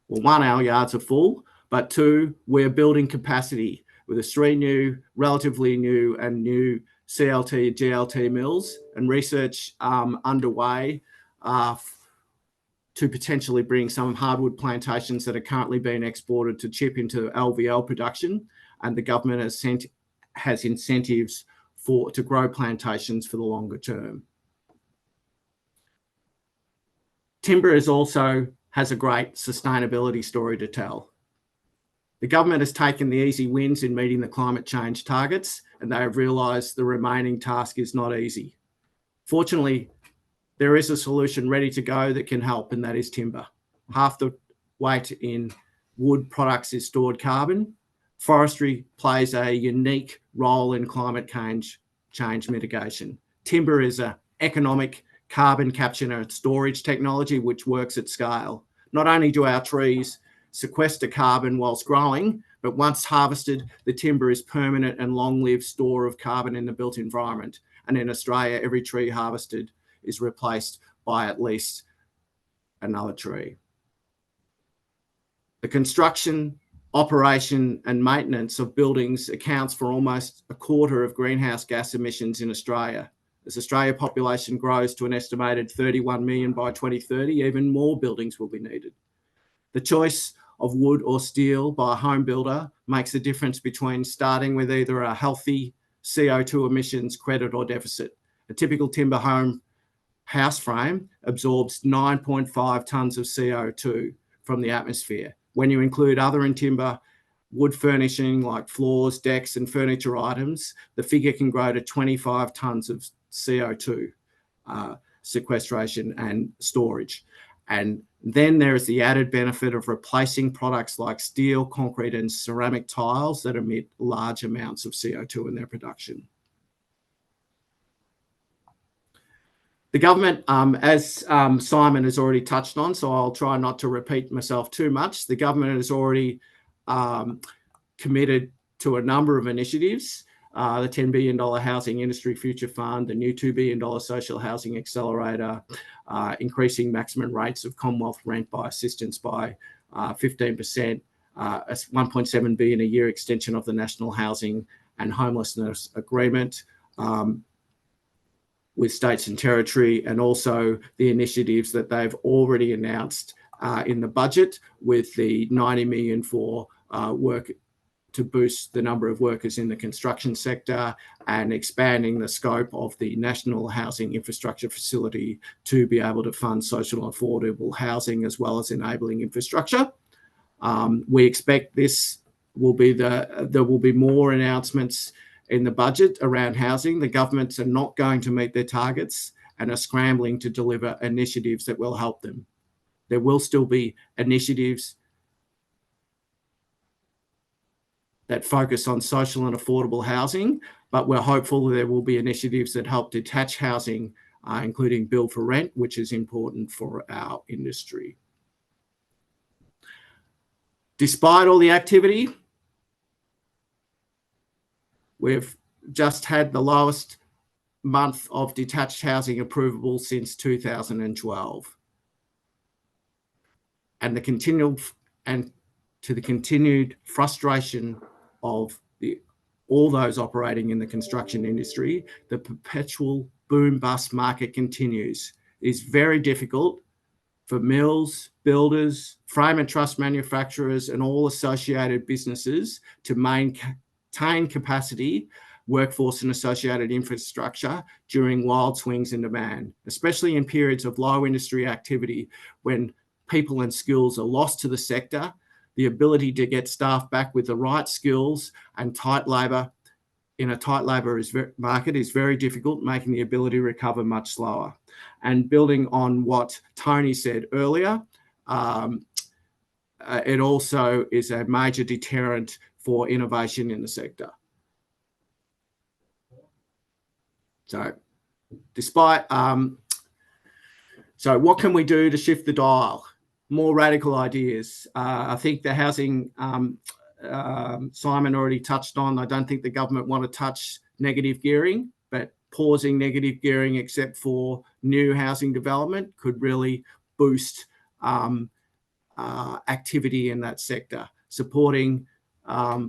well, one, our yards are full, but two, we're building capacity with the 3 relatively new CLT, GLT mills and research underway to potentially bring some hardwood plantations that are currently being exported to chip into LVL production. And the government has incentives to grow plantations for the longer term. Timber has a great sustainability story to tell. The government has taken the easy wins in meeting the climate change targets, and they have realised the remaining task is not easy. Fortunately, there is a solution ready to go that can help, and that is timber. Half the weight in wood products is stored carbon. Forestry plays a unique role in climate change mitigation. Timber is an economic carbon capture and storage technology which works at scale. Not only do our trees sequester carbon whilst growing, but once harvested, the timber is permanent and long-lived store of carbon in the built environment. And in Australia, every tree harvested is replaced by at least another tree. The construction, operation and maintenance of buildings accounts for almost a quarter of greenhouse gas emissions in Australia. As Australia's population grows to an estimated 31 million by 2030, even more buildings will be needed. The choice of wood or steel by a home builder makes the difference between starting with either a healthy CO2 emissions credit or deficit. A typical timber home house frame absorbs 9.5 tonnes of CO2 from the atmosphere. When you include other in timber wood furnishing like floors, decks and furniture items, the figure can grow to 25 tonnes of CO2 sequestration and storage. And then there is the added benefit of replacing products like steel, concrete and ceramic tiles that emit large amounts of CO2 in their production. The government, as Simon has already touched on, so I'll try not to repeat myself too much, the government has already committed to a number of initiatives the $10 billion Housing Industry Future Fund, the new $2 billion Social Housing Accelerator, increasing maximum rates of Commonwealth rent by assistance by 15%, a $1.7 billion a year extension of the National Housing and Homelessness Agreement with states and territory, and also the initiatives that they've already announced in the budget, with the $90 million for work to boost the number of workers in the construction sector, and expanding the scope of the National Housing Infrastructure Facility to be able to fund social and affordable housing as well as enabling infrastructure. We expect there will be more announcements in the budget around housing. The governments are not going to meet their targets and are scrambling to deliver initiatives that will help them. There will still be initiatives that focus on social and affordable housing, but we're hopeful there will be initiatives that help detach housing, including build for rent, which is important for our industry. Despite all the activity, we've just had the lowest month of detached housing approvable since 2012. And the continued frustration of all those operating in the construction industry, the perpetual boom-bust market continues. It's very difficult for mills, builders, frame and truss manufacturers, and all associated businesses to maintain capacity, workforce, and associated infrastructure during wild swings in demand, especially in periods of low industry activity when people and skills are lost to the sector. The ability to get staff back with the right skills and tight labour in a tight labour market is very difficult, making the ability to recover much slower. And building on what Tony said earlier, it also is a major deterrent for innovation in the sector. So so what can we do to shift the dial? More radical ideas. I think the housing, Simon already touched on. I don't think the government want to touch negative gearing, but pausing negative gearing except for new housing development could really boost activity in that sector. Supporting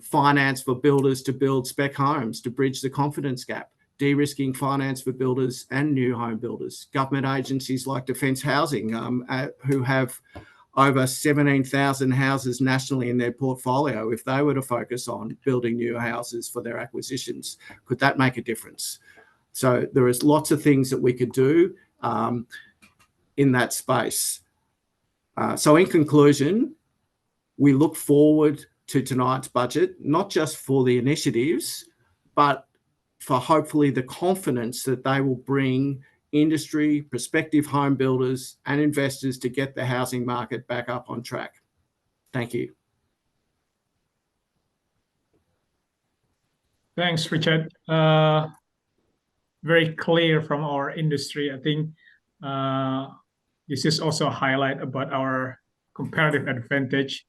finance for builders to build spec homes to bridge the confidence gap. De-risking finance for builders and new home builders. Government agencies like Defence Housing, who have over 17,000 houses nationally in their portfolio, if they were to focus on building new houses for their acquisitions, could that make a difference? So there is lots of things that we could do in that space. So in conclusion, we look forward to tonight's budget, not just for the initiatives, but for hopefully the confidence that they will bring industry, prospective home builders and investors to get the housing market back up on track. Thank you. Thanks, Richard. Very clear from our industry. I think this is also a highlight about our comparative advantage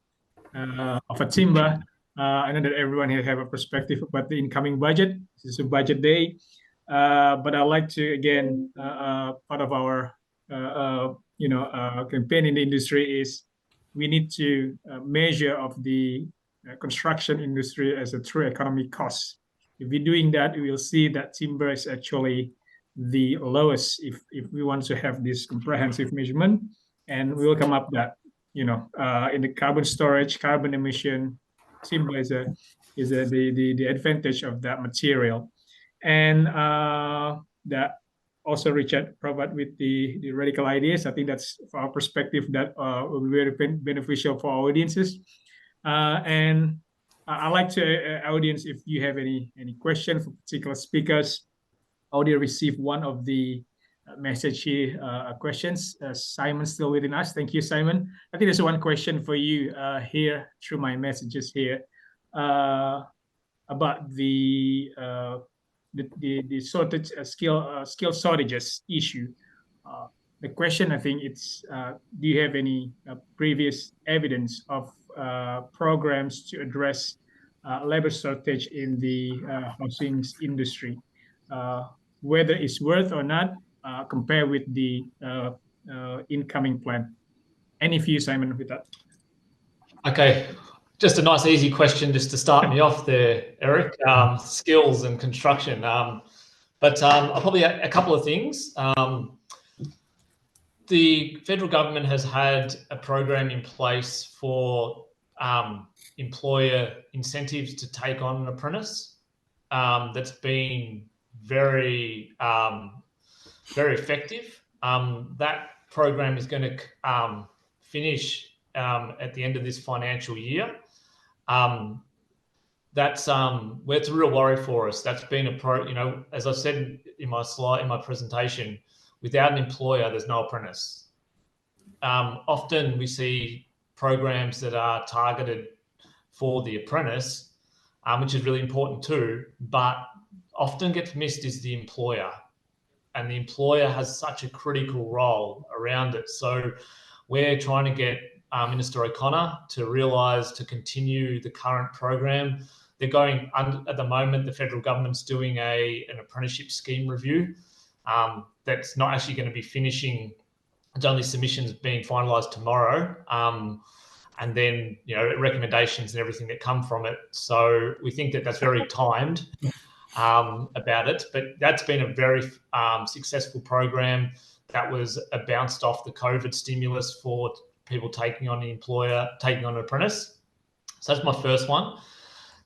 of a timber. I know that everyone here have a perspective about the incoming budget. This is a budget day. But I'd like to, again, part of our campaign in the industry is we need to measure of the construction industry as a true economic cost. If we're doing that, we will see that timber is actually the lowest if we want to have this comprehensive measurement, and we will come up that in the carbon storage, carbon emission, timber is the advantage of that material. And that also Richard provide with the radical ideas. I think that's from our perspective that will be very beneficial for our audiences. And I like to audience, if you have any question for particular speakers. I already received one of the message here questions. Simon's still within us. Thank you, Simon. I think there's one question for you here through my messages here about the shortage, skill shortages issue. The question, I think, it's do you have any previous evidence of programs to address labor shortage in the housing industry, whether it's worth or not, compared with the incoming plan. Any view, Simon, with that? Okay, just a nice easy question just to start me off there, Eric. Skills and construction. But I'll probably add a couple of things. The federal government has had a program in place for employer incentives to take on an apprentice. That's been very, very effective. That program is going to finish at the end of this financial year. That's where it's a real worry for us. That's been a as I said in my presentation, without an employer, there's no apprentice. Often we see programs that are targeted for the apprentice, which is really important too, but often gets missed is the employer. And the employer has such a critical role around it. So we're trying to get Minister O'Connor to realise to continue the current program. They're going at the moment, the federal government's doing an apprenticeship scheme review that's not actually going to be finishing. It's only submissions being finalised tomorrow. And then, recommendations and everything that come from it. So we think that that's very timed about it, but that's been a very successful program that was bounced off the COVID stimulus for people taking on an apprentice. So that's my first one.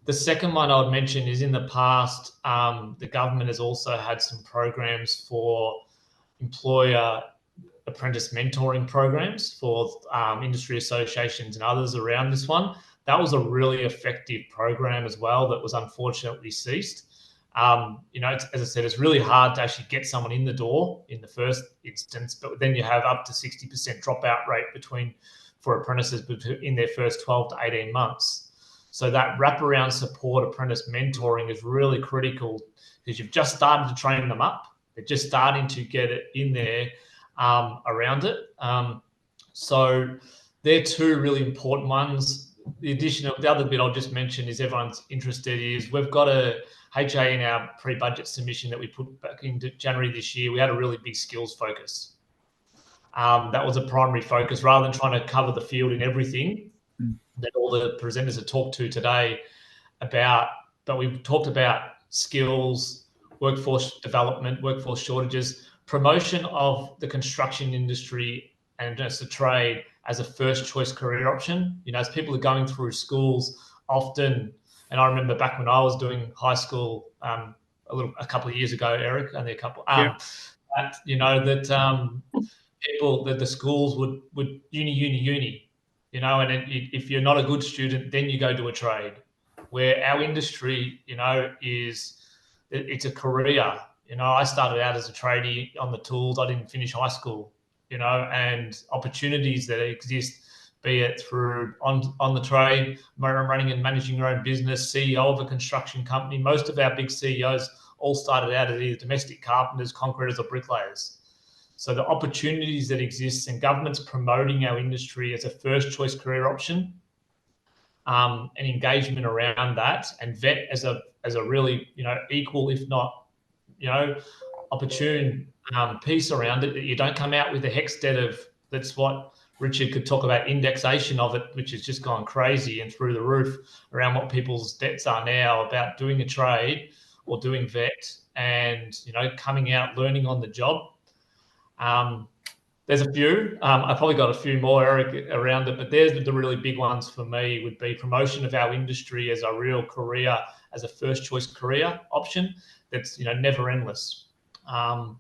The second one I would mention is in the past, the government has also had some programs for employer apprentice mentoring programs for industry associations and others around this one. That was a really effective program as well that was unfortunately ceased. As I said, it's really hard to actually get someone in the door in the first instance, but then you have up to 60% dropout rate for apprentices in their first 12 to 18 months. So that wraparound support apprentice mentoring is really critical because you've just started to train them up. They're just starting to get it in there around it. So they're two really important ones. The other bit I'll just mention is everyone's interested is we've got a HA in our pre-budget submission that we put back into January this year. We had a really big skills focus. That was a primary focus rather than trying to cover the field in everything that all the presenters have talked to today about. But we've talked about skills, workforce development, workforce shortages, promotion of the construction industry and just the trade as a first choice career option. As people are going through schools often, and I remember back when I was doing high school a couple of years ago, Eric, only a couple, the schools would uni, and if you're not a good student, then you go to a trade. Where our industry, it's a career. I started out as a tradie on the tools. I didn't finish high school, and opportunities that exist, be it through on the trade, running and managing your own business, CEO of a construction company. Most of our big CEOs all started out as either domestic carpenters, concreters, or bricklayers. So the opportunities that exist and government's promoting our industry as a first choice career option, and engagement around that, and VET as a really equal, if not opportune piece around it, that you don't come out with a HECS debt of, that's what Richard could talk about, indexation of it, which has just gone crazy and through the roof around what people's debts are now about doing a trade or doing VET and coming out, learning on the job. There's a few. I've probably got a few more, Eric, around it, but there's the really big ones for me would be promotion of our industry as a real career, as a first choice career option that's never endless.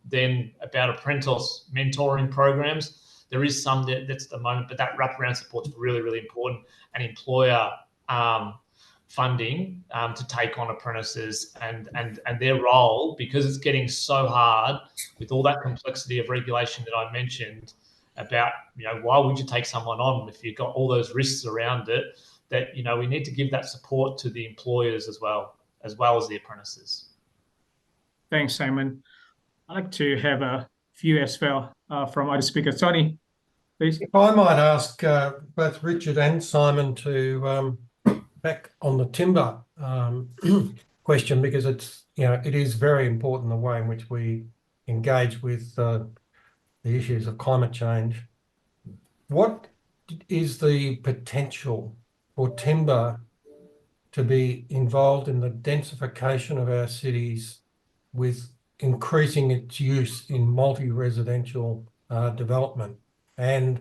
Then about apprentice mentoring programs, there is some that's at the moment, but that wraparound support is really, really important, and employer funding to take on apprentices and their role, because it's getting so hard with all that complexity of regulation that I mentioned about, why would you take someone on if you've got all those risks around it, that, we need to give that support to the employers as well as the apprentices. Thanks, Simon. I'd like to have a few as well from other speakers. Tony, please. If I might ask both Richard and Simon to back on the timber question, because it's, it is very important the way in which we engage with the issues of climate change. What is the potential for timber to be involved in the densification of our cities with increasing its use in multi-residential development and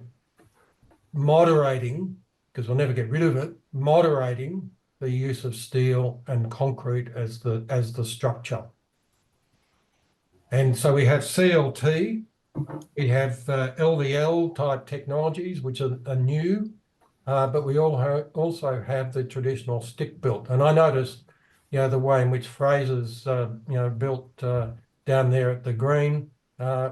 moderating, because we'll never get rid of it, moderating the use of steel and concrete as the structure? And so we have CLT, we have LVL type technologies, which are new, but we also have the traditional stick built. And I noticed, the way in which Fraser's, built down there at the Green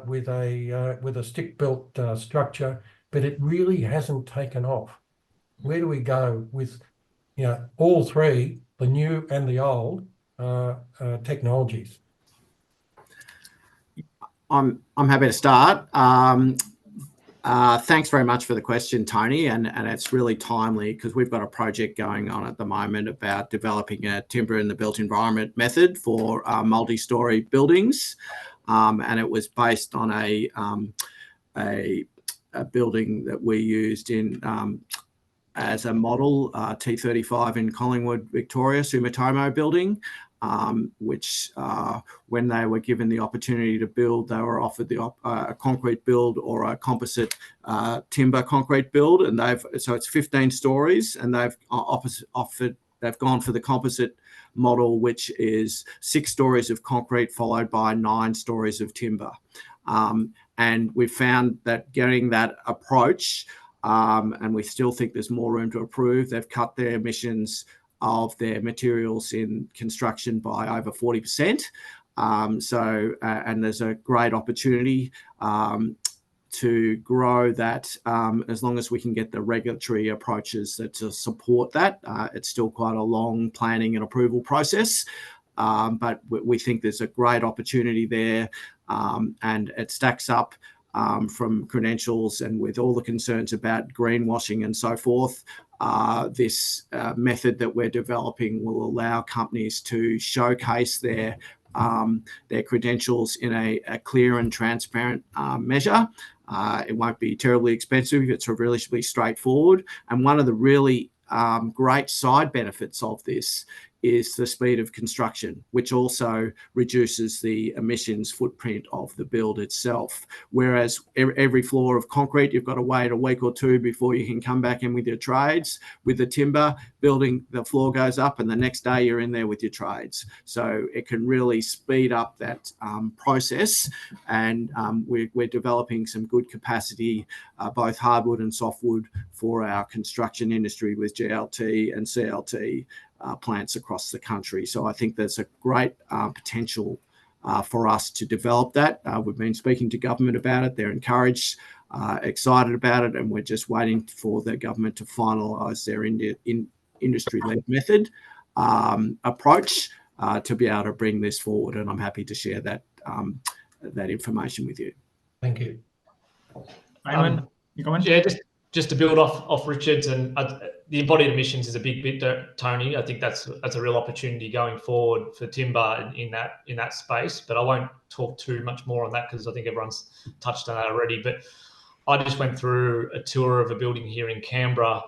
with a stick built structure, but it really hasn't taken off. Where do we go with, all three, the new and the old technologies? I'm happy to start. Thanks very much for the question, Tony, and it's really timely because we've got a project going on at the moment about developing a timber in the built environment method for multi-storey buildings, and it was based on a building that we used in as a model, T35 in Collingwood, Victoria, Sumitomo building. Which when they were given the opportunity to build, they were offered a concrete build or a composite timber concrete build, and so it's 15 stories, and they've gone for the composite model, which is 6 stories of concrete followed by 9 stories of timber, and we found that getting that approach, and we still think there's more room to improve. They've cut their emissions of their materials in construction by over 40%. And there's a great opportunity to grow that as long as we can get the regulatory approaches that to support that. It's still quite a long planning and approval process, but we think there's a great opportunity there, and it stacks up from credentials, and with all the concerns about greenwashing and so forth. This method that we're developing will allow companies to showcase their credentials in a clear and transparent measure. It won't be terribly expensive. It's relatively straightforward. And one of the really great side benefits of this is the speed of construction, which also reduces the emissions footprint of the build itself. Whereas every floor of concrete, you've got to wait a week or two before you can come back in with your trades. With the timber building, the floor goes up and the next day you're in there with your trades. So it can really speed up that process. And we're developing some good capacity, both hardwood and softwood, for our construction industry with GLT and CLT plants across the country. So I think there's a great potential for us to develop that. We've been speaking to government about it. They're encouraged, excited about it, and we're just waiting for the government to finalise their industry-led method approach to be able to bring this forward. And I'm happy to share that information with you. Thank you. Simon, you comment? Yeah, just to build off Richard's, and the embodied emissions is a big bit, Tony. I think that's a real opportunity going forward for timber in that space. But I won't talk too much more on that because I think everyone's touched on that already. But I just went through a tour of a building here in Canberra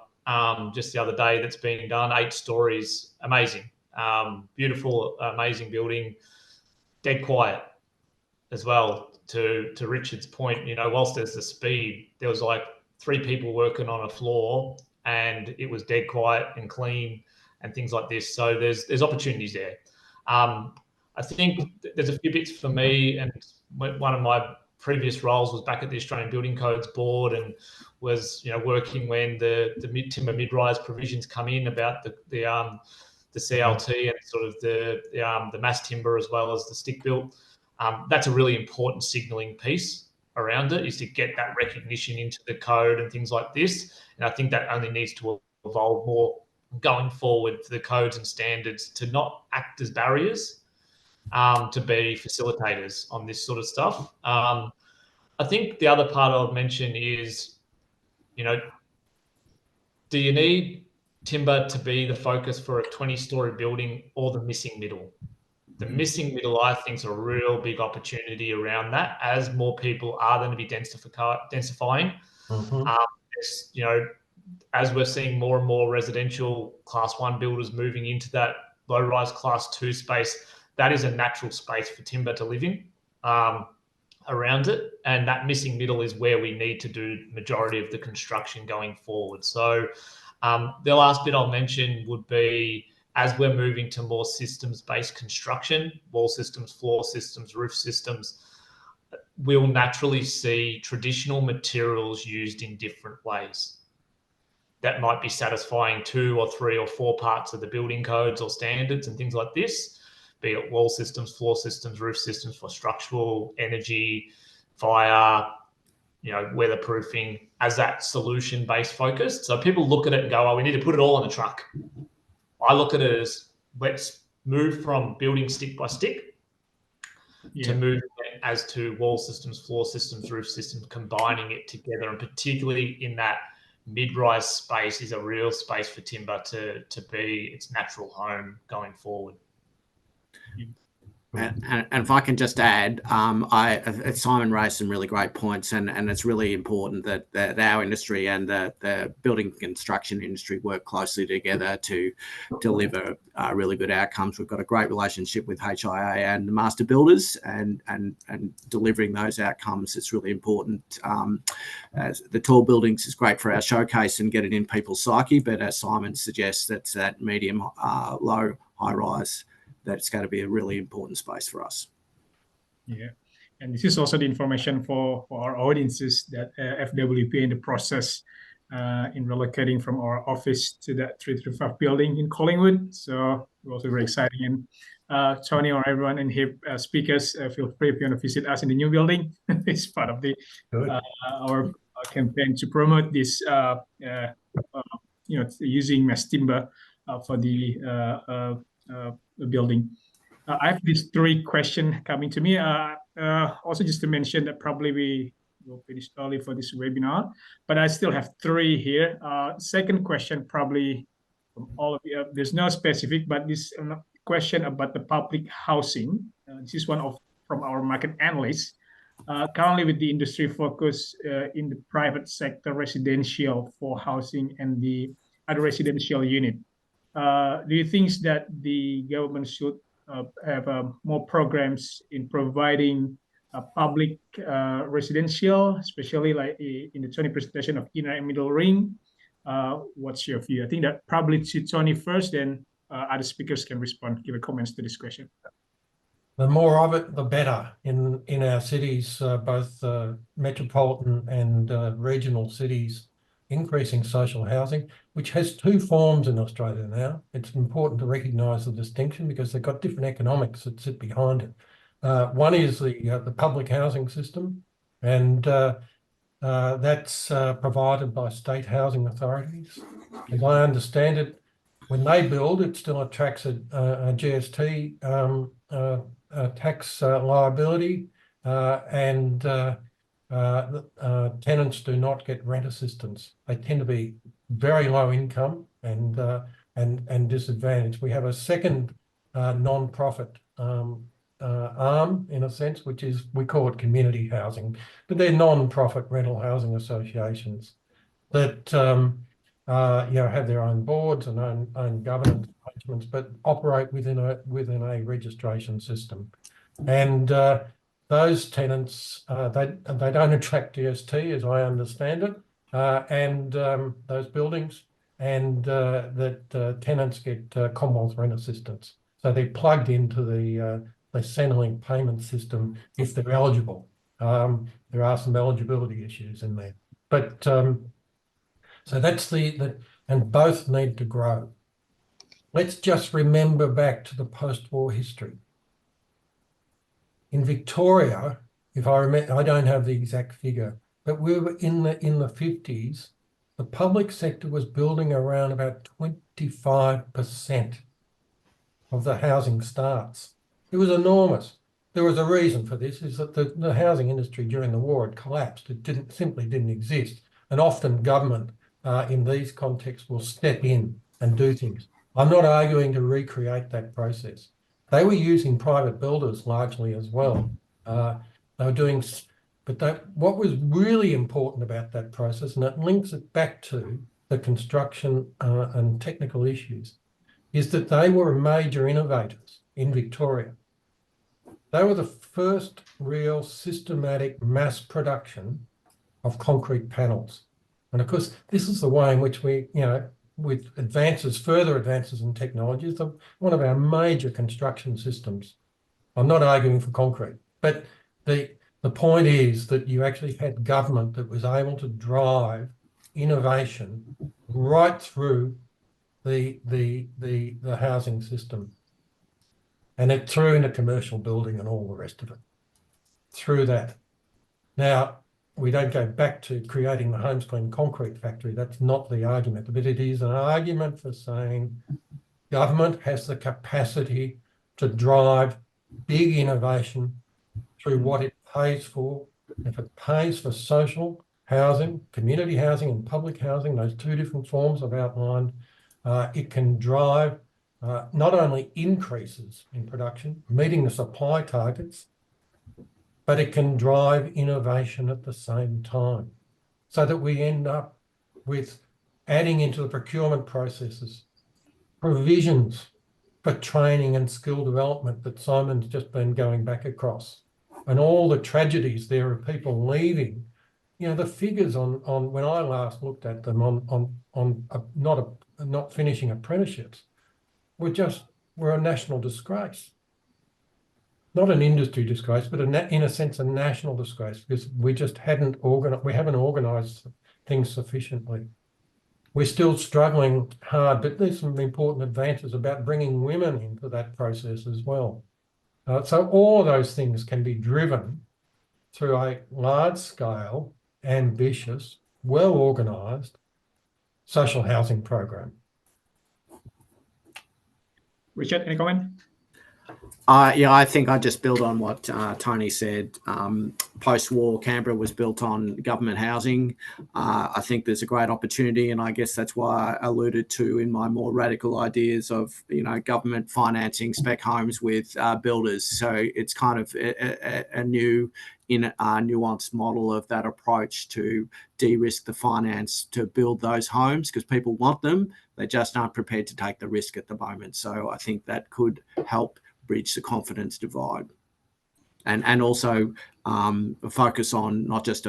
just the other day that's being done, 8 stories, amazing, beautiful, amazing building, dead quiet as well. To Richard's point, whilst there's the speed, there was like 3 people working on a floor, and it was dead quiet and clean and things like this. So there's opportunities there. I think there's a few bits for me, and one of my previous roles was back at the Australian Building Codes Board, and was working when the timber mid-rise provisions come in about the CLT and sort of the mass timber as well as the stick built. That's a really important signalling piece around it, is to get that recognition into the code and things like this. And I think that only needs to evolve more going forward for the codes and standards to not act as barriers, to be facilitators on this sort of stuff. I think the other part I'll mention is, do you need timber to be the focus for a 20-story building or the missing middle. The missing middle, I think, is a real big opportunity around that as more people are going to be densifying. You know, as we're seeing more and more residential class 1 builders moving into that low-rise class 2 space, that is a natural space for timber to live in around it. And that missing middle is where we need to do majority of the construction going forward. So the last bit I'll mention would be, as we're moving to more systems-based construction, wall systems, floor systems, roof systems, we'll naturally see traditional materials used in different ways. That might be satisfying 2 or 3 or 4 parts of the building codes or standards and things like this, be it wall systems, floor systems, roof systems for structural, energy, fire, you know, weatherproofing, as that solution-based focused. So people look at it and go, oh, we need to put it all on the truck. I look at it as, let's move from building stick by stick to move as to wall systems, floor systems, roof systems, combining it together. And particularly in that mid-rise space is a real space for timber to be its natural home going forward. And if I can just add, Simon raised some really great points, and it's really important that our industry and the building construction industry work closely together to deliver really good outcomes. We've got a great relationship with HIA and the master builders, and delivering those outcomes is really important. As the tall buildings is great for our showcase and get it in people's psyche, but as Simon suggests, that's that medium, low, high rise. That's going to be a really important space for us. Yeah, and this is also the information for our audiences that FWPA in the process in relocating from our office to that 335 building in Collingwood. So also very exciting. And Tony or everyone in here, speakers, feel free if you want to visit us in the new building. It's part of the our campaign to promote this, using mass timber for the building. I have these 3 questions coming to me. Also, just to mention that probably we will finish early for this webinar, but I still have 3 here. Second question, probably from all of you. There's no specific, but this question about the public housing. This is one from our market analysts. Currently, with the industry focus in the private sector, residential for housing and the other residential unit. Do you think that the government should have more programs in providing public residential, especially like in the Tony presentation of inner and middle ring? What's your view? I think that probably to Tony first, then other speakers can respond, give a comments to this question. The more of it, the better in our cities, both metropolitan and regional cities. Increasing social housing, which has 2 forms in Australia now. It's important to recognise the distinction because they've got different economics that sit behind it. One is the public housing system, and that's provided by state housing authorities. As I understand it, when they build, it still attracts a GST tax liability, and tenants do not get rent assistance. They tend to be very low income and disadvantaged. We have a second non-profit arm, in a sense, which is, we call it community housing, but they're non-profit rental housing associations that have their own boards and own governance arrangements, but operate within a registration system. And those tenants, they don't attract GST, as I understand it, and those buildings, and that tenants get Commonwealth rent assistance. So they're plugged into the Centrelink payment system if they're eligible. There are some eligibility issues in there, but so that's and both need to grow. Let's just remember back to the post-war history. In Victoria, if I remember, I don't have the exact figure, but we were in the 50s, the public sector was building around about 25% of the housing starts. It was enormous. There was a reason for this, is that the housing industry during the war had collapsed. It simply didn't exist. And often government in these contexts will step in and do things. I'm not arguing to recreate that process. They were using private builders largely as well. They were doing, but what was really important about that process, and it links it back to the construction and technical issues, is that they were major innovators in Victoria. They were the first real systematic mass production of concrete panels. And of course, this is the way in which we, with further advances in technology, is one of our major construction systems. I'm not arguing for concrete, but the point is that you actually had government that was able to drive innovation right through the housing system, and it threw into commercial building and all the rest of it through that. Now, we don't go back to creating the Homes Clean concrete factory. That's not the argument, but it is an argument for saying government has the capacity to drive big innovation through what it pays for. If it pays for social housing, community housing and public housing, those two different forms I've outlined, it can drive not only increases in production, meeting the supply targets, but it can drive innovation at the same time, so that we end up with adding into the procurement processes provisions for training and skill development that Simon's just been going back across, and all the tragedies there of people leaving. The figures on when I last looked at them on not finishing apprenticeships were a national disgrace. Not an industry disgrace, but in a sense a national disgrace, because we just haven't organised things sufficiently. We're still struggling hard, but there's some important advances about bringing women into that process as well. So all of those things can be driven through a large-scale, ambitious, well-organised social housing program. Richard, any comment? Yeah, I think I just build on what Tony said. Post-war, Canberra was built on government housing. I think there's a great opportunity, and I guess that's why I alluded to in my more radical ideas of government financing spec homes with builders. So it's kind of a new, nuanced model of that approach to de-risk the finance to build those homes, because people want them, they just aren't prepared to take the risk at the moment. So I think that could help bridge the confidence divide, and also focus on not just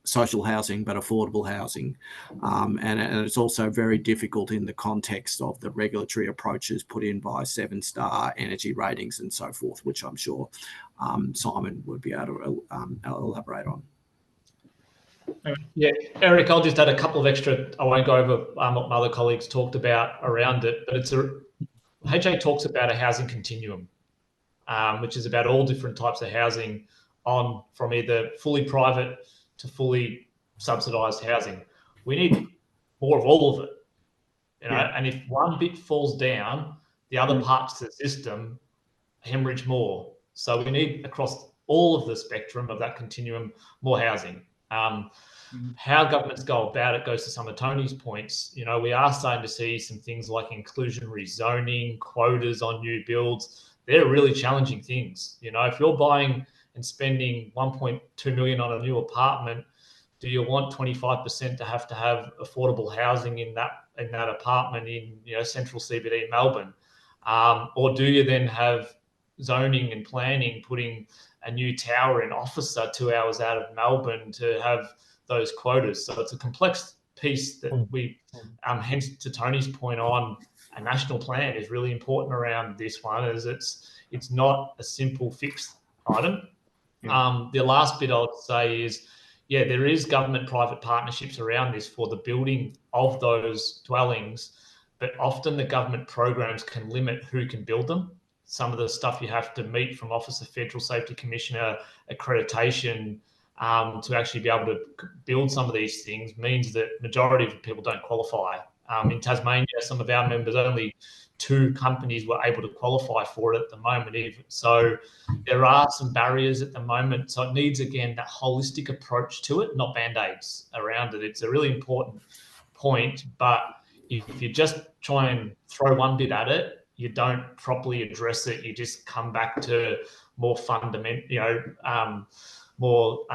social housing but affordable housing, and it's also very difficult in the context of the regulatory approaches put in by 7-star energy ratings and so forth, which I'm sure Simon would be able to elaborate on. Yeah, Eric, I'll just add a couple of extra. I won't go over what my other colleagues talked about around it, but HA talks about a housing continuum, which is about all different types of housing from either fully private to fully subsidised housing. We need more of all of it, and if one bit falls down, the other parts of the system hemorrhage more. So we need, across all of the spectrum of that continuum, more housing. How governments go about it goes to some of Tony's points. We are starting to see some things like inclusionary zoning, quotas on new builds. They're really challenging things. If you're buying and spending 1.2 million on a new apartment, do you want 25% to have affordable housing in that apartment in central CBD Melbourne, or do you then have zoning and planning putting a new tower in Officer 2 hours out of Melbourne to have those quotas? So it's a complex piece that we, hence to Tony's point on a national plan is really important around this one, as it's not a simple fixed item. The last bit I would say is, there is government-private partnerships around this for the building of those dwellings, but often the government programs can limit who can build them. Some of the stuff you have to meet from Office of Federal Safety Commissioner accreditation to actually be able to build some of these things means that majority of people don't qualify. In Tasmania, some of our members, only 2 companies were able to qualify for it at the moment. So there are some barriers at the moment. So it needs, again, that holistic approach to it, not Band-Aids around it. It's a really important point, but if you just try and throw one bit at it, you don't properly address it. You just come back to more fundamental, more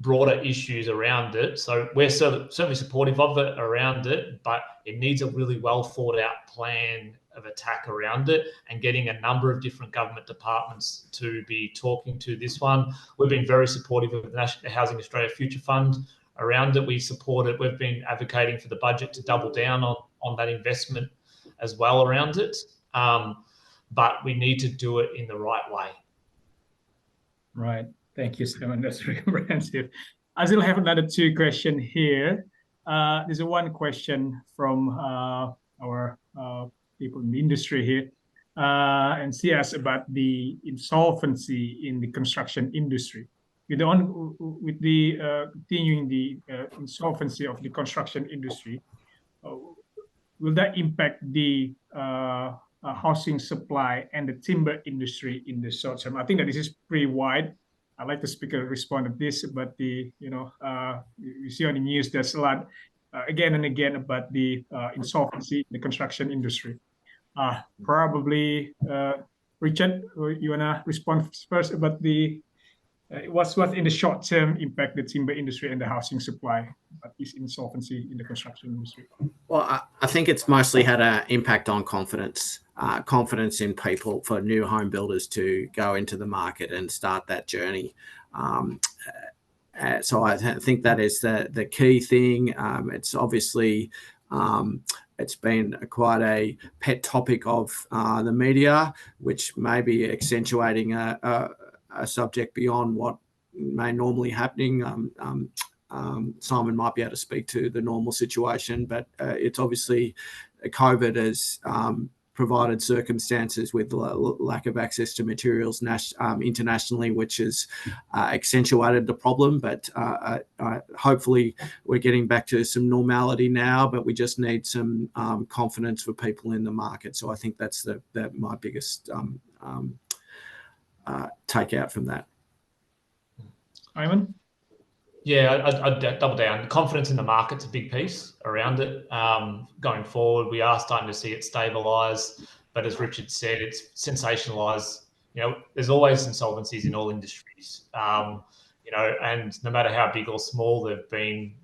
broader issues around it. So we're certainly supportive of it around it, but it needs a really well thought out plan of attack around it, and getting a number of different government departments to be talking to this one. We've been very supportive of the National Housing Australia Future Fund around it. We support it. We've been advocating for the budget to double down on that investment as well around it. But we need to do it in the right way. Right. Thank you, Simon. That's very comprehensive. I still have another 2 questions here. There's one question from our people in the industry here, and she asks about the insolvency in the construction industry. With the continuing the insolvency of the construction industry, will that impact the housing supply and the timber industry in the short term? I think that this is pretty wide. I'd like the speaker to respond to this, but you see on the news there's a lot again and again about the insolvency in the construction industry. Probably Richard, you wanna respond first about the what's in the short term impact the timber industry and the housing supply, but is insolvency in the construction industry? Well, I think it's mostly had an impact on confidence in people, for new home builders to go into the market and start that journey. So I think that is the key thing. It's obviously it's been quite a pet topic of the media, which may be accentuating a subject beyond what may normally happening. Simon might be able to speak to the normal situation, but it's obviously COVID has provided circumstances with lack of access to materials internationally, which has accentuated the problem. But hopefully we're getting back to some normality now, but we just need some confidence for people in the market. So I think that's my biggest take out from that. Ivan? Yeah, I'd double down. Confidence in the market's a big piece around it. Going forward, we are starting to see it stabilise, but as Richard said, it's sensationalised. There's always insolvencies in all industries. And no matter how big or small they've been,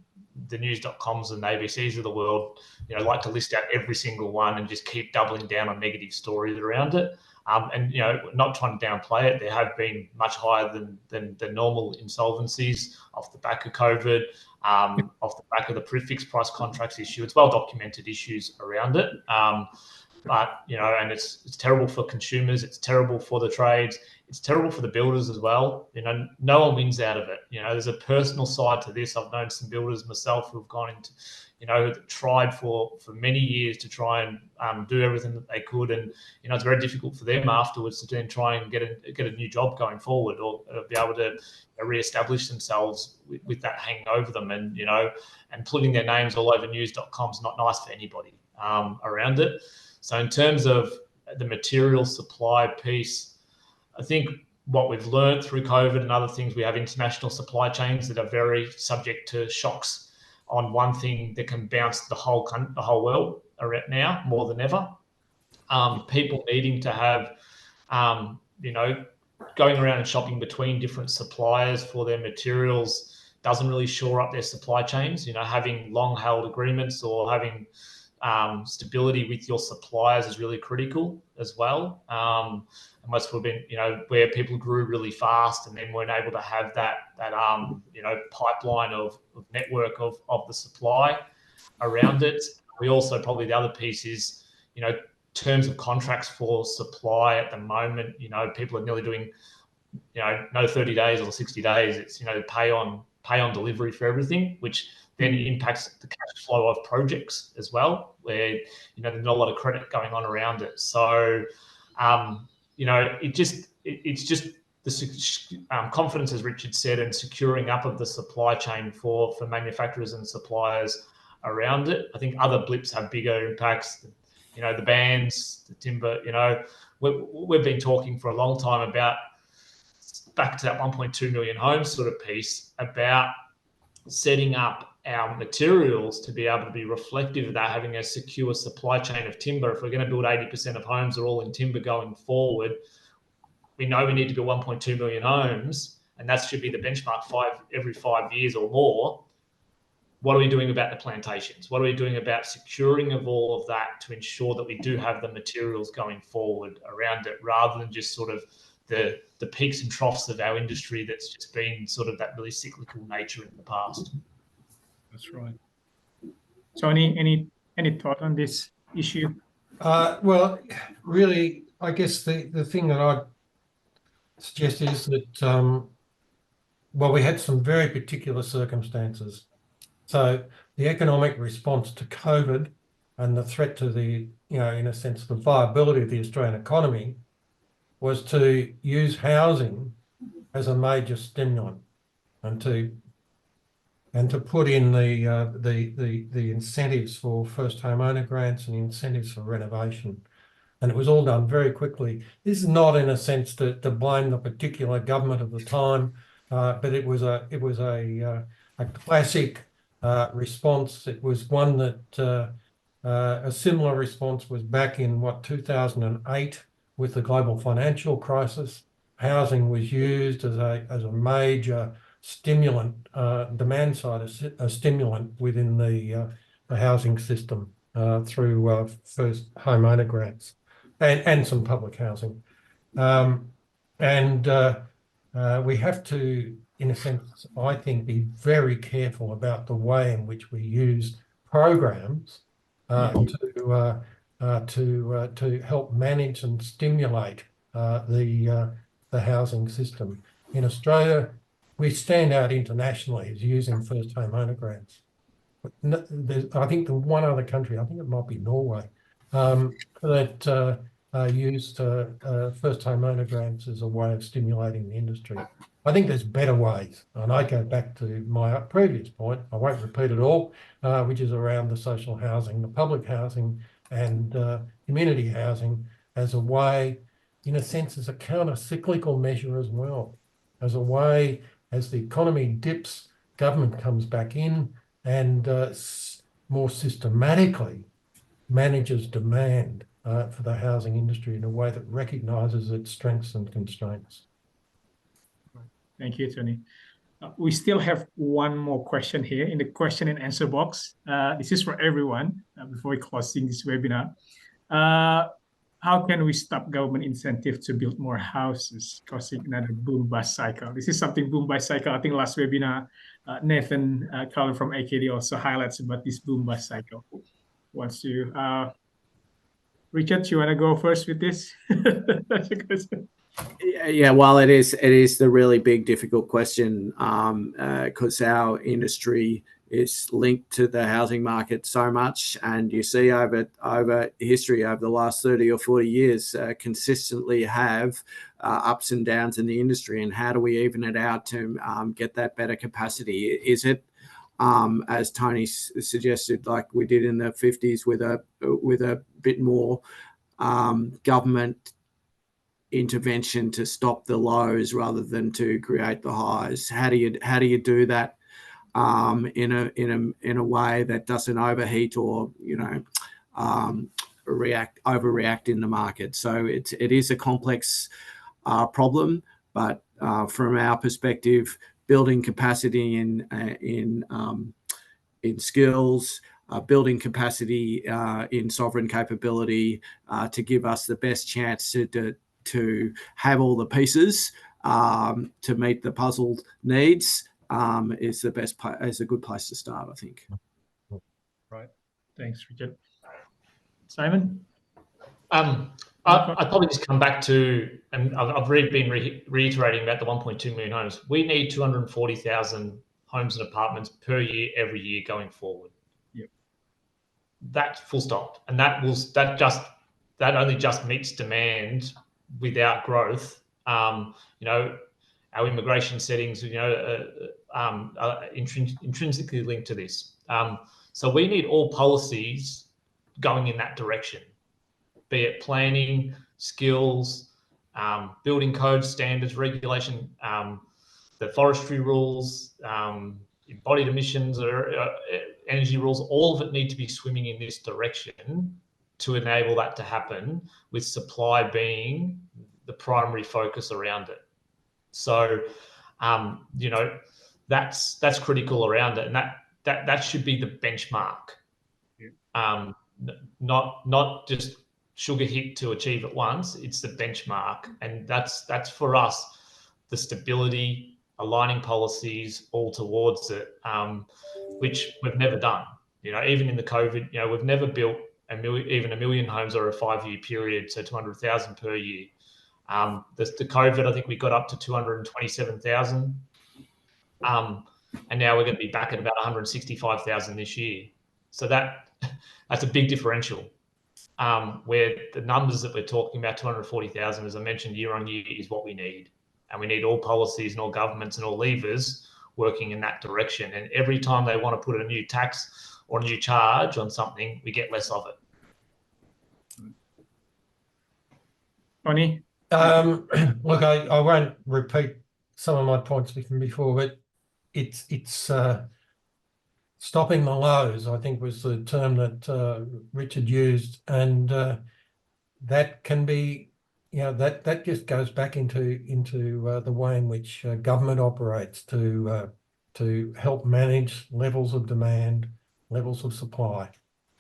the news.coms and ABCs of the world, like to list out every single one and just keep doubling down on negative stories around it. And not trying to downplay it, there have been much higher than normal insolvencies off the back of COVID, off the back of the fixed price contracts issue. It's well documented issues around it, but and it's terrible for consumers. It's terrible for the trades. It's terrible for the builders as well. No one wins out of it. There's a personal side to this. I've known some builders myself who've gone into tried for many years to try and do everything that they could, and it's very difficult for them afterwards to then try and get a new job going forward, or be able to re-establish themselves with that hanging over them, and putting their names all over news.com is not nice for anybody around it. So in terms of the material supply piece, I think what we've learned through COVID and other things, we have international supply chains that are very subject to shocks on one thing that can bounce the whole world around now more than ever. People needing to have, going around and shopping between different suppliers for their materials doesn't really shore up their supply chains. Having long-held agreements or having stability with your suppliers is really critical as well. Unless we've been, where people grew really fast and then weren't able to have that pipeline of network of the supply around it. We also, probably the other piece is, terms of contracts for supply at the moment. People are nearly doing, no 30 days or 60 days. It's, pay on delivery for everything, which then impacts the cash flow of projects as well, where there's not a lot of credit going on around it. So it's just the confidence, as Richard said, and securing up of the supply chain for manufacturers and suppliers around it. I think other blips have bigger impacts. The bans, the timber. We've been talking for a long time about, back to that 1.2 million homes sort of piece, about setting up our materials to be able to be reflective of that, having a secure supply chain of timber. If we're going to build 80% of homes are all in timber going forward, we know we need to build 1.2 million homes, and that should be the benchmark every 5 years or more. What are we doing about the plantations? What are we doing about securing of all of that to ensure that we do have the materials going forward around it, rather than just sort of the peaks and troughs of our industry that's just been sort of that really cyclical nature in the past. That's right. So any thought on this issue? Well, really, I guess the thing that I'd suggest is that, well, we had some very particular circumstances. So the economic response to COVID and the threat to the, in a sense, the viability of the Australian economy was to use housing as a major stimulant and to put in the incentives for first homeowner grants and incentives for renovation. And it was all done very quickly. This is not in a sense to blame the particular government of the time, but it was a classic response. It was one that a similar response was back in 2008 with the global financial crisis. Housing was used as a major stimulant, demand side, a stimulant within the housing system through first homeowner grants and some public housing. We have to, in a sense, I think, be very careful about the way in which we use programs to help manage and stimulate the housing system. In Australia, we stand out internationally as using first homeowner grants. I think the one other country, I think it might be Norway, that used first homeowner grants as a way of stimulating the industry. I think there's better ways, and I go back to my previous point, I won't repeat it all, which is around the social housing, the public housing and community housing as a way, in a sense, as a counter-cyclical measure as well, as a way, as the economy dips, government comes back in and more systematically manages demand for the housing industry in a way that recognises its strengths and constraints. Thank you, Tony. We still have one more question here in the question and answer box. This is for everyone before closing this webinar. How can we stop government incentive to build more houses, causing another boom-bust cycle? This is something boom-bust cycle. I think last webinar, Nathan Cullen from AKD also highlights about this boom-bust cycle. Wants to, Richard, you want to go first with this? That's a question. Yeah, well, it is the really big, difficult question because our industry is linked to the housing market so much, and you see over history over the last 30 or 40 years consistently have ups and downs in the industry. And how do we even it out to get that better capacity? Is it as Tony suggested, like we did in the 50s with a bit more government intervention to stop the lows rather than to create the highs? How do you do that in a way that doesn't overheat or overreact in the market? So it is a complex problem, but from our perspective, building capacity in skills, building capacity in sovereign capability to give us the best chance to have all the pieces to meet the puzzle needs is a good place to start, I think. Right. Thanks, Richard. Simon? I'd probably just come back to, and I've been reiterating about the 1.2 million homes. We need 240,000 homes and apartments per year, every year going forward. Yep. That's full stop. And that only just meets demand without growth. Our immigration settings, are intrinsically linked to this. So we need all policies going in that direction, be it planning, skills, building code standards, regulation, the forestry rules, embodied emissions or energy rules, all of it need to be swimming in this direction to enable that to happen, with supply being the primary focus around it. So, you know, that's critical around it, and that should be the benchmark. Not just sugar hit to achieve it once. It's the benchmark, and that's for us the stability, aligning policies all towards it, which we've never done. You know, even in the COVID, you know, we've never built even a million homes over a 5-year period, so 200,000 per year. The COVID, I think we got up to 227,000, and now we're going to be back at about 165,000 this year. So that's a big differential. Where the numbers that we're talking about, 240,000, as I mentioned, year on year, is what we need. And we need all policies and all governments and all levers working in that direction. And every time they want to put a new tax or a new charge on something, we get less of it. Tony? Look, I won't repeat some of my points from before, but it's stopping the lows, I think, was the term that Richard used, and that can be, you know, that just goes back into the way in which government operates to help manage levels of demand, levels of supply,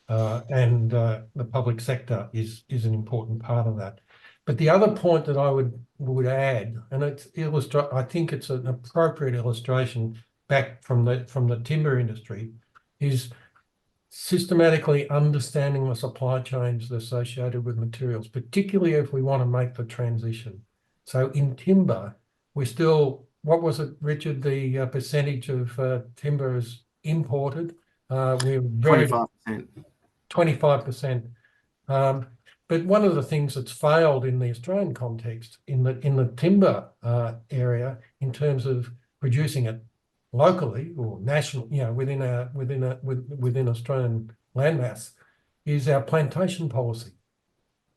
and the public sector is an important part of that. But the other point that I would add, and I think it's an appropriate illustration back from the timber industry, is systematically understanding the supply chains associated with materials, particularly if we want to make the transition. So in timber, we're still, what was it, Richard, the percentage of timber is imported? We're very 25%. 25%. But one of the things that's failed in the Australian context, in the timber area, in terms of producing it locally or national, you know, within Australian landmass, is our plantation policy.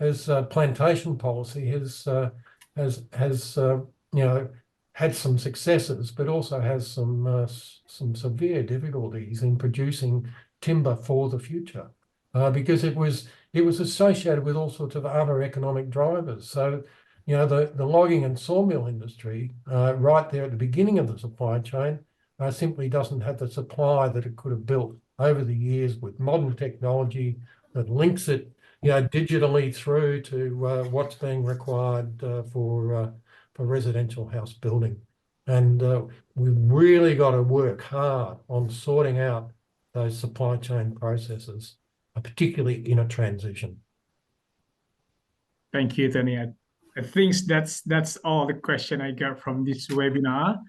As plantation policy has you know, had some successes, but also has some severe difficulties in producing timber for the future, because it was associated with all sorts of other economic drivers. So, you know, the logging and sawmill industry, right there at the beginning of the supply chain, simply doesn't have the supply that it could have built over the years with modern technology that links it, you know, digitally through to what's being required for residential house building. And we've really got to work hard on sorting out those supply chain processes, particularly in a transition. Thank you, Tony. I think that's all the question I got from this webinar.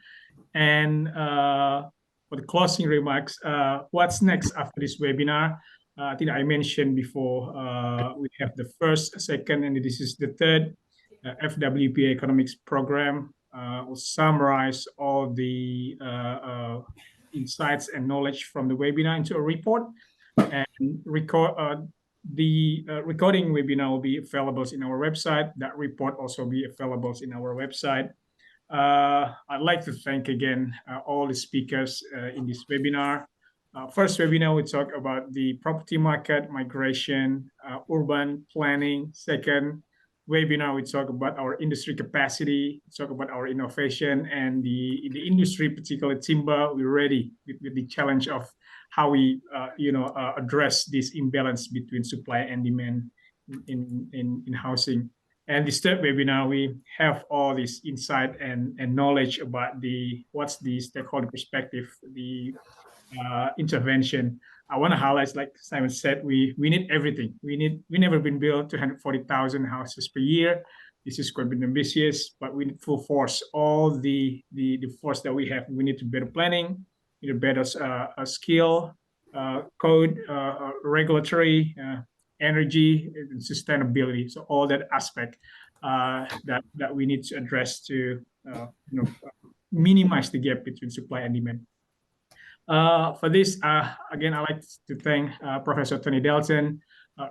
And for the closing remarks, what's next after this webinar? I think I mentioned before, we have the first, second, and this is the third FWPA economics program. Will summarize all the insights and knowledge from the webinar into a report, and the recording webinar will be available in our website. That report also be available in our website. I'd like to thank again all the speakers in this webinar. First webinar, we talk about the property market, migration, urban planning. Second webinar, we talk about our industry capacity, talk about our innovation, and the industry, particularly timber, we're ready with the challenge of how we address this imbalance between supply and demand in housing. And this third webinar, we have all this insight and knowledge about what's the stakeholder perspective, the intervention. I want to highlight, like Simon said, we need everything. We never been built 240,000 houses per year. This is quite ambitious, but we need full force. All the force that we have, we need to better planning, need a better skill, code, regulatory, energy, and sustainability. So all that aspect that we need to address to minimize the gap between supply and demand. For this, again, I'd like to thank Professor Tony Dalton,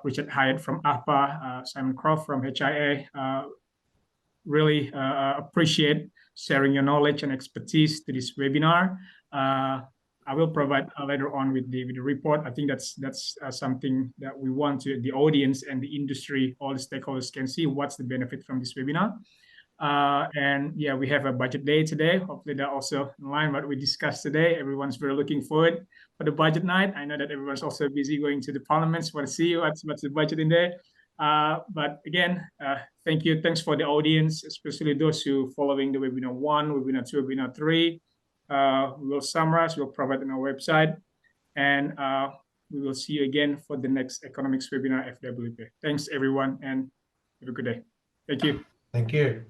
Richard Hyatt from APA, Simon Croft from HIA. Really appreciate sharing your knowledge and expertise to this webinar. I will provide later on with the report. I think that's something that we want to the audience and the industry, all the stakeholders can see what's the benefit from this webinar. And yeah, we have a budget day today. Hopefully that also in line what we discussed today. Everyone's very looking forward for the budget night. I know that everyone's also busy going to the parliaments. Want to see what's the budget in there. But again, thank you. Thanks for the audience, especially those who following the webinar 1, webinar 2, webinar 3. We will summarize, we'll provide on our website, and we will see you again for the next economics webinar FWPA. Thanks everyone, and have a good day. Thank you. Thank you.